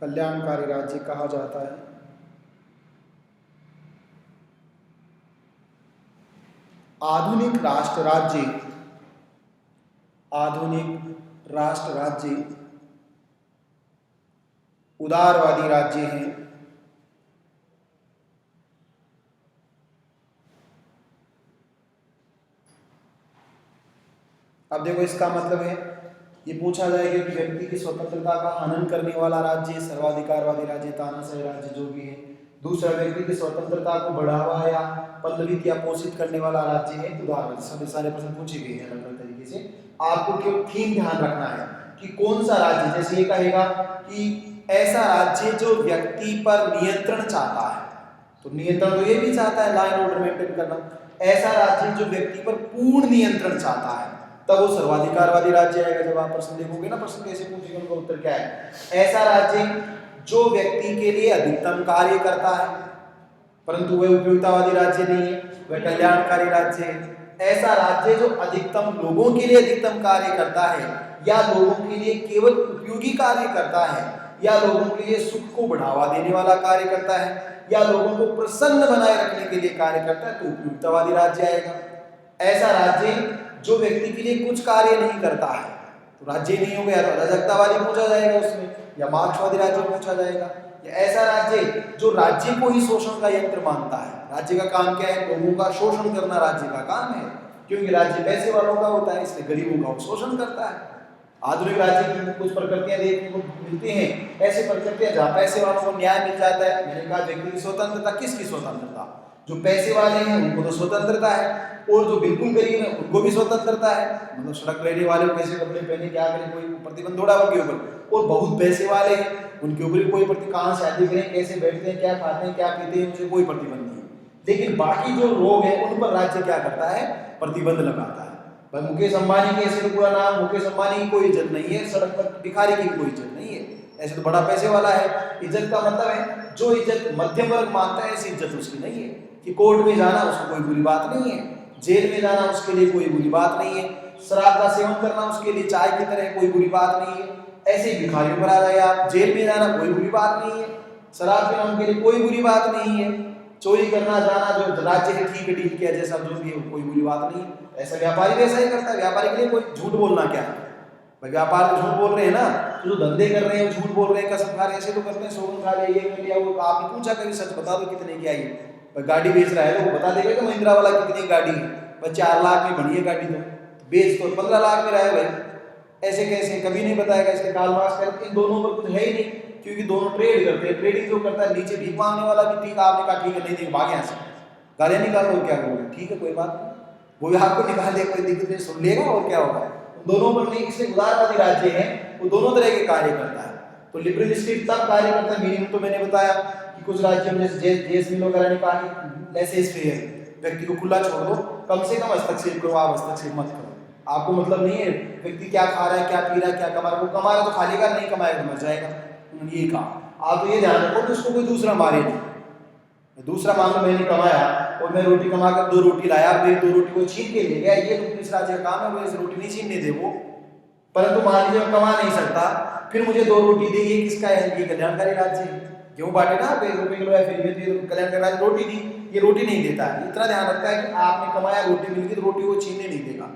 कल्याणकारी राज्य कहा जाता है। आधुनिक राष्ट्र राज्य उदारवादी राज्य हैं। अब देखो इसका मतलब है, ये पूछा जाएगा कि व्यक्ति की स्वतंत्रता का हनन करने वाला राज्य सर्वाधिकारवादी राज्य, तानाशाही राज्य जो भी है। दूसरा, व्यक्ति की स्वतंत्रता को बढ़ावा या पल्लवित या पोषित करने वाला राज्य है उदारवादी। सभी सारे प्रश्न पूछे गए हैं अलग अलग तरीके से। आपको केवल थीम ध्यान रखना है कि कौन सा राज्य, जैसे ये कहेगा कि ऐसा राज्य जो व्यक्ति पर नियंत्रण चाहता है, तो नियंत्रण तो ये भी चाहता है, लाइन ऑर्डर मेंटेन करना। ऐसा राज्य जो व्यक्ति पर पूर्ण नियंत्रण चाहता है, तब वो सर्वाधिकारवादी राज्य आएगा। जब आप प्रश्न देखोगे ना, प्रश्न कैसे पूछेंगे, उनका उत्तर क्या है। ऐसा राज्य जो व्यक्ति के लिए अधिकतम कार्य करता है, परंतु वह उपयोगितावादी राज्य नहीं है, वह कल्याणकारी राज्य है। ऐसा राज्य जो अधिकतम लोगों के लिए अधिकतम कार्य करता है, या लोगों के लिए केवल उपयोगी कार्य करता है, या लोगों के लिए सुख को बढ़ावा देने वाला कार्य करता है, या लोगों को प्रसन्न बनाए रखने के लिए कार्य करता है, तो उपयोगितावादी राज्य आएगा। ऐसा राज्य जो व्यक्ति के लिए कुछ कार्य नहीं करता है, तो राज्य नहीं हो गया, तो अराजकतावादी पूछा जाएगा उसमें, या मार्क्सवादी राज्य पूछा जाएगा। या ऐसा राज्य जो राज्य को ही शोषण का यंत्र मानता है। राज्य का काम क्या है, लोगों का शोषण करना राज्य का काम है, क्योंकि राज्य पैसे वालों का होता है, इसलिए गरीबों का शोषण करता है। आधुनिक राज्य की कुछ प्रकृतियां देखने को मिलती हैं, ऐसी प्रकृतियां जहाँ पैसे वालों को न्याय मिल जाता है। मैंने कहा व्यक्ति की स्वतंत्रता, किसकी स्वतंत्रता, जो पैसे वाले हैं उनको तो स्वतंत्रता है, और जो बिल्कुल गरीब है उनको भी स्वतंत्रता है। मतलब सड़क लेने वाले कैसे कपड़े पहने, क्या करें, कोई प्रतिबंध थोड़ा उनके ऊपर। और बहुत पैसे वाले हैं उनके ऊपर कोई कहाँ शादी करें, कैसे बैठते हैं, क्या खाते हैं, क्या पीते हैं, उनसे कोई प्रतिबंध नहीं। लेकिन बाकी जो लोग हैं उन पर राज्य क्या करता है, प्रतिबंध लगाता है। भाई मुकेश अंबानी के ऐसे तो पूरा नाम, मुकेश अंबानी की कोई इज्जत नहीं है, सड़क पर भिखारी की कोई इज्जत नहीं है, ऐसे तो बड़ा पैसे वाला है। इज्जत का मतलब है जो इज्जत मध्यम वर्ग मानता है, ऐसी इज्जत उसकी नहीं है। कि कोर्ट में जाना उसको कोई बुरी बात नहीं है, जेल में जाना उसके लिए कोई बुरी बात नहीं है, शराब का सेवन करना उसके लिए चाय की तरह कोई बुरी बात नहीं है। ऐसे ही भिखारियों पर आ जाए आप, जेल में जाना कोई बुरी बात नहीं है, शराब पीना उनके लिए कोई बुरी बात नहीं है, चोरी करना जाना जो राज्य है ठीक है डील किया जैसा जो भी है कोई बुरी बात नहीं है। ऐसा व्यापारी वैसा ही करता है। व्यापारी के लिए कोई झूठ बोलना क्या है, भाई व्यापार में झूठ बोल रहे हैं ना, तो जो धंधे कर रहे हैं झूठ बोल रहे हैं, कसम खा रहे हैं, ऐसे तो करते हैं, सोगन खा रहे, ये कर लिया वो। आपने पूछा कभी सच बता दो कितने की आई, भाई गाड़ी बेच रहा है तो वो बता देगा कि महिंद्रा वाला कितनी गाड़ी है, भाई 4 लाख में बनी है गाड़ी, तो बेच तो 15 लाख में रहा है भाई, ऐसे कैसे, कभी नहीं बताएगा। इसके काल मार्क्स कर, इन दोनों पर कुछ है ही नहीं, क्योंकि दोनों ट्रेड करते हैं। ट्रेडिंग जो करता है, नीचे भीख मांगने वाला भी ठीक, आपने कहा ठीक है नहीं नहीं भाग यहाँ से, गालियाँ निकालो और क्या करोगे, ठीक है कोई बात नहीं, वो भी आपको निकाल दे, कोई दिक्कत नहीं, सुन लेगा और क्या होगा। दोनों पर नहीं, इसलिए उदारवादी राज्य है वो दोनों तरह के कार्य करता है। तो लिबरल स्टेट तब कार्य करता है, मिनिमम तो मैंने बताया कि कुछ राज्यों में जैसे जेएसमिल वगैरह ने कहा कि लेसेस फेयर, व्यक्ति को खुला छोड़ दो, कम से कम हस्तक्षेप करो, आप हस्तक्षेप मत करो। आपको मतलब नहीं है व्यक्ति क्या खा रहा है, क्या पी रहा है, क्या कमा रहा है, वो कमा रहा है तो खा लेगा, नहीं कमाएगा तो मर जाएगा, उन्होंने ये कहा। आप तो ये ध्यान रखो कि उसको कोई दूसरा मारे नहीं। दूसरा मान लो मैंने कमाया और मैं रोटी कमा कर 2 रोटी लाया, मेरी 2 रोटी को छीन के ले गया, ये तो पुलिस राज्य का काम है, वो इस रोटी नहीं छीनने दे वो। परंतु मान लीजिए मैं कमा नहीं सकता, फिर मुझे 2 रोटी दी, ये किसका है, ये कल्याणकारी राज्य है। गेहूं बांटे ना 1 रुपए किलो या फिर ये कल्याणकारी राज्य रोटी दी, ये रोटी नहीं देता है। इतना ध्यान रखता है कि आपने कमाया, रोटी मिल गई तो रोटी वो छीनने नहीं देगा।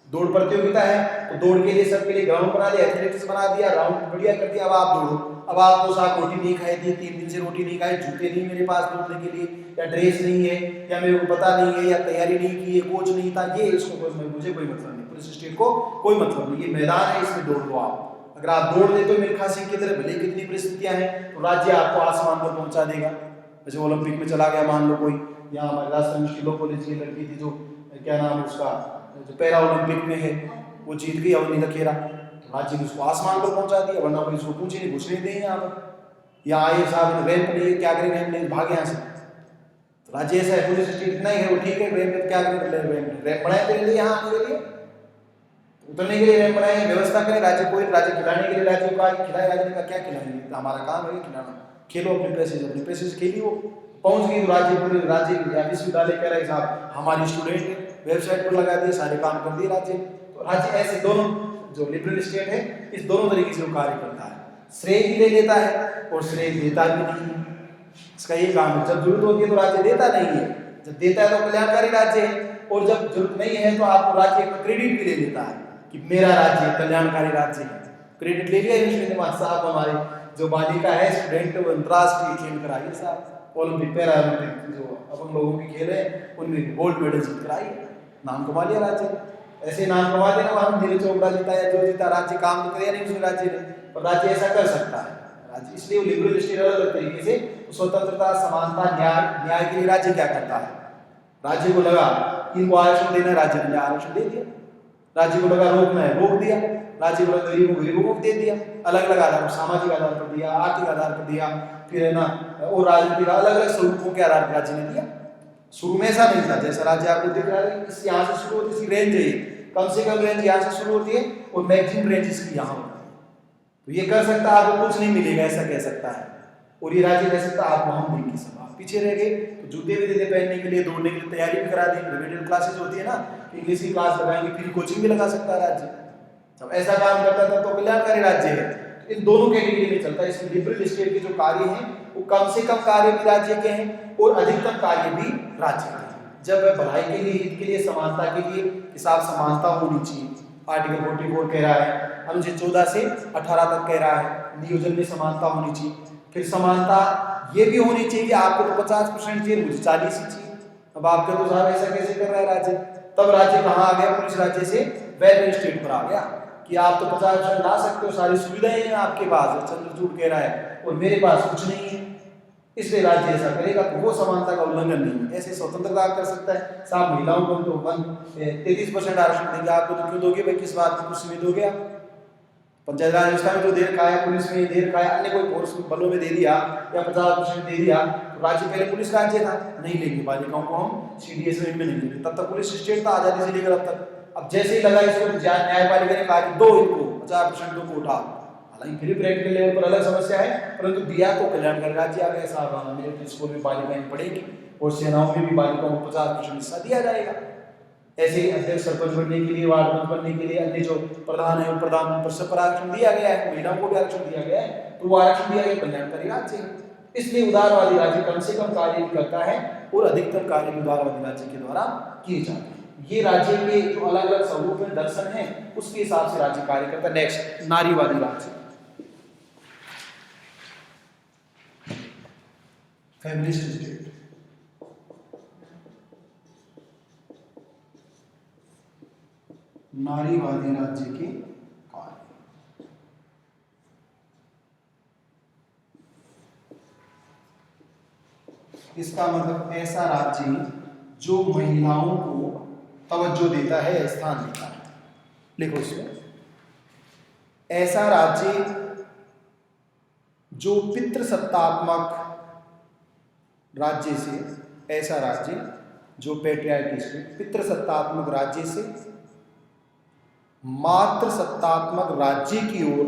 दौड़ प्रतियोगिता है तो दौड़ के लिए सबके लिए ग्राउंड बना दिया, एथलेटिक्स बना दिया, राउंड बढ़िया कर दिया, अब आप दौड़ो। अब आपको साथ रोटी नहीं खाई थी, 3 दिन से रोटी नहीं खाई, जूते नहीं मेरे पास दौड़ने के लिए, या ड्रेस नहीं है, या मेरे को पता नहीं है, या तैयारी नहीं की है, कोच नहीं था, ये इसको मुझे कोई मतलब नहीं, पुलिस स्टेट को कोई मतलब नहीं, ये मैदान है, इसमें दौड़ लो आप। अगर आप दौड़ लेते हो मिल्खा सिंह की तरह, भले कितनी परिस्थितियां हैं, तो राज्य आपको आसमान पर पहुंचा देगा। जैसे ओलंपिक में चला गया मान लो कोई, यहाँ हमारे राजस्थान में शिलो कॉलेज की लड़की थी जो क्या नाम है उसका, जो पैरा ओलंपिक में है, वो जीत गई अवनी लखेरा, तो राज्य ने उसको आसमान पर पहुंचा दिया, वरना कोई उसको पूछे नहीं, घुसने नहीं यहाँ पर। यहाँ आइए साहब रैंप नहीं है, क्या करें रैंप नहीं, भाग यहाँ से। तो राज्य ऐसा है, पुलिस स्टेट इतना ही है, वो ठीक है रैंप क्या करें, रैंप बनाए तेरे लिए यहाँ आने के लिए, उतरने के लिए रैंप बनाए, व्यवस्था करें राज्य, कोई राज्य खिलाने के लिए राज्य को खिलाए, राज्य का क्या खिलाएंगे, तो हमारा काम है खिलाना, खेलो अपने पैसे से खेलिए। वो पहुंच गई तो राज्य पूरे राज्य या विश्वविद्यालय कह रहे साहब हमारी स्टूडेंट वेबसाइट पर लगा दिए, सारे काम कर दिए राज्य। तो राज्य ऐसे दोनों जो लिबरल स्टेट है इस दोनों तरीके से वो कार्य करता है, श्रेय भी ले लेता है और श्रेय देता भी नहीं है। इसका ये काम है, जब जरूरत होती है तो राज्य देता नहीं है, जब देता है तो कल्याणकारी राज्य है, और जब जरूरत नहीं है तो आपको राज्य का क्रेडिट भी ले लेता है कि मेरा राज्य कल्याणकारी राज्य है। क्रेडिट ले लिया यूनिवर्सिटी साहब, हमारे जो बालिका है स्टूडेंट वो अंतरराष्ट्रीय खेल कराइए साहब, ओलंपिक पैरा ओलंपिक जो अपन लोगों की खेल है उनमें गोल्ड मेडल जीत कराइए, नाम कमा लिया राज्य। ऐसे नाम कमा देना वहां नीरज चोपड़ा जीता या जो जीता, राज्य काम तो करे नहीं उसमें राज्य ने, और राज्य ऐसा कर सकता है राज्य। इसलिए वो लिबरल स्टेट अलग तरीके से स्वतंत्रता समानता न्याय के लिए राज्य क्या करता है, राज्य को लगा कि इनको आरक्षण देना है, राज्य ने आरक्षण दे दिया, राज्य को लगा रोकना है रोक दिया, राज्य को लगा गरीबों को दे दिया, अलग अलग आधार पर, सामाजिक आधार पर दिया, आर्थिक आधार पर दिया, फिर है ना और राजनीतिक अलग अलग स्वरूपों के आधार पर राज्य ने दिया। शुरू में ऐसा नहीं था, जैसा राज्य आपको दिख रहा है इस यहाँ से शुरू होती, इसकी रेंज है कम से कम रेंज यहाँ से शुरू होती है और मैक्सिमम रेंज इसकी यहाँ होती है। तो ये कर सकता है, आपको कुछ नहीं मिलेगा ऐसा कह सकता है, और ये राज्य कह सकता है आपको हम देंगे सब, आप पीछे रह गए तो जूते भी देते पहनने के लिए, दौड़ने के लिए तैयारी भी करा देंगे, रिमेडियल क्लासेस होती है ना, इंग्लिश की क्लास लगाएंगे, फ्री कोचिंग भी लगा सकता है राज्य। जब ऐसा काम करता था तो कल्याणकारी राज्य है। तो इन दोनों कैटेगरी में चलता है, इसमें लिबरल स्टेट के जो कार्य हैं वो कम से कम कार्य भी राज्य के हैं और अधिकतम कार्य भी राज्य के हैं। जब भलाई के लिए, हित के लिए, समानता के लिए हिसाब समानता होनी चाहिए, आर्टिकल 44 कह रहा है, अनुच्छेद 14 से 18 तक कह रहा है नियोजन में समानता होनी चाहिए। फिर समानता ये भी होनी चाहिए, आपको तो 50% चाहिए, मुझे 40 ही चाहिए। अब आपके तो साहब ऐसा कैसे कर रहा है राज्य, तब राज्य कहाँ आ गया, पुलिस राज्य से वेलफेयर स्टेट पर आ गया कि आप तो 50% ला सकते हो, सारी सुविधाएं हैं आपके पास, चंद्रचूड़ कह रहा है, और मेरे पास कुछ नहीं है, इसलिए राज्य ऐसा करेगा तो वो समानता का उल्लंघन नहीं है। ऐसे स्वतंत्रता कर सकता है साहब, महिलाओं को तो 33% आरक्षण देंगे, आपको तो क्यों दोगे भाई, किस बात की कुर्सी में दोगे आप, पंचायत राज व्यवस्था में तो दे रखा है, पुलिस में दे रखा है, अन्य कोई फोर्स बलों में दे दिया या 50% दे दिया, तो राज्य पहले पुलिस राज्य था, नहीं लेंगे बालिकाओं को हम सीडीएस में नहीं लेंगे, तब तक पुलिस स्टेट था आजादी से लेकर अब तक। अब जैसे ही लगा इसको न्यायपालिका ने कहा कि दो इनको 50% दो को उठा, हालांकि फिर प्रैक्टिकल लेवल पर अलग समस्या है, परंतु दिया तो कल्याणकारी राज्य आ गया साहब, मिलिट्री स्कूल में बालिकाएं पढ़ेंगी और सेनाओं में भी बालिकाओं को 50% हिस्सा दिया जाएगा। ऐसे ही अध्यक्ष सरपंच बनने के लिए, वार्ड मेंबर बनने के लिए, अन्य जो प्रधान है प्रधान परिषद पर आरक्षण दिया गया है, महिलाओं को भी आरक्षण दिया गया है, तो वो आरक्षण दिया गया कल्याणकारी राज्य है। इसलिए उदारवादी राज्य कम से कम कार्य भी करता है और अधिकतर कार्य भी उदारवादी राज्य के द्वारा किए जाते हैं। ये राज्य के जो अलग अलग स्वरूप में दर्शन है उसके हिसाब से राज्य कार्य करता है। नेक्स्ट, नारीवादी राज्य, फेमिनिस्ट स्टेट। नारीवादी राज्य के कार्य, इसका मतलब ऐसा राज्य जो महिलाओं को तवज्जो देता है या स्थान देता है। लिखो इसमें, ऐसा राज्य जो पितृसत्तात्मक राज्य से, ऐसा राज्य जो पैट्रियार्की स्टेट पितृसत्तात्मक राज्य से मातृसत्तात्मक राज्य की ओर,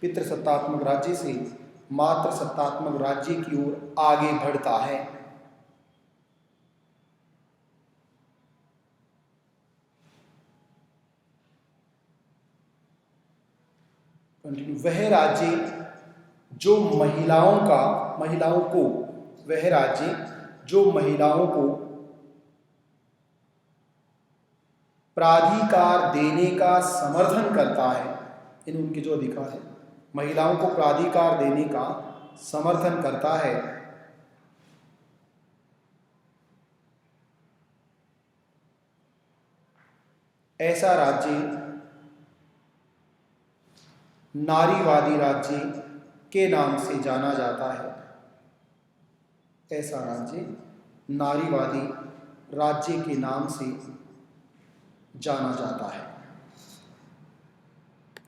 पितृसत्तात्मक राज्य से मातृसत्तात्मक राज्य की ओर आगे बढ़ता है। वह राज्य जो महिलाओं को, वह राज्य जो महिलाओं को प्राधिकार देने का समर्थन करता है, इन उनके जो अधिकार है, महिलाओं को प्राधिकार देने का समर्थन करता है, ऐसा राज्य नारीवादी राज्य के नाम से जाना जाता है। ऐसा राज्य नारीवादी राज्य के नाम से जाना जाता है।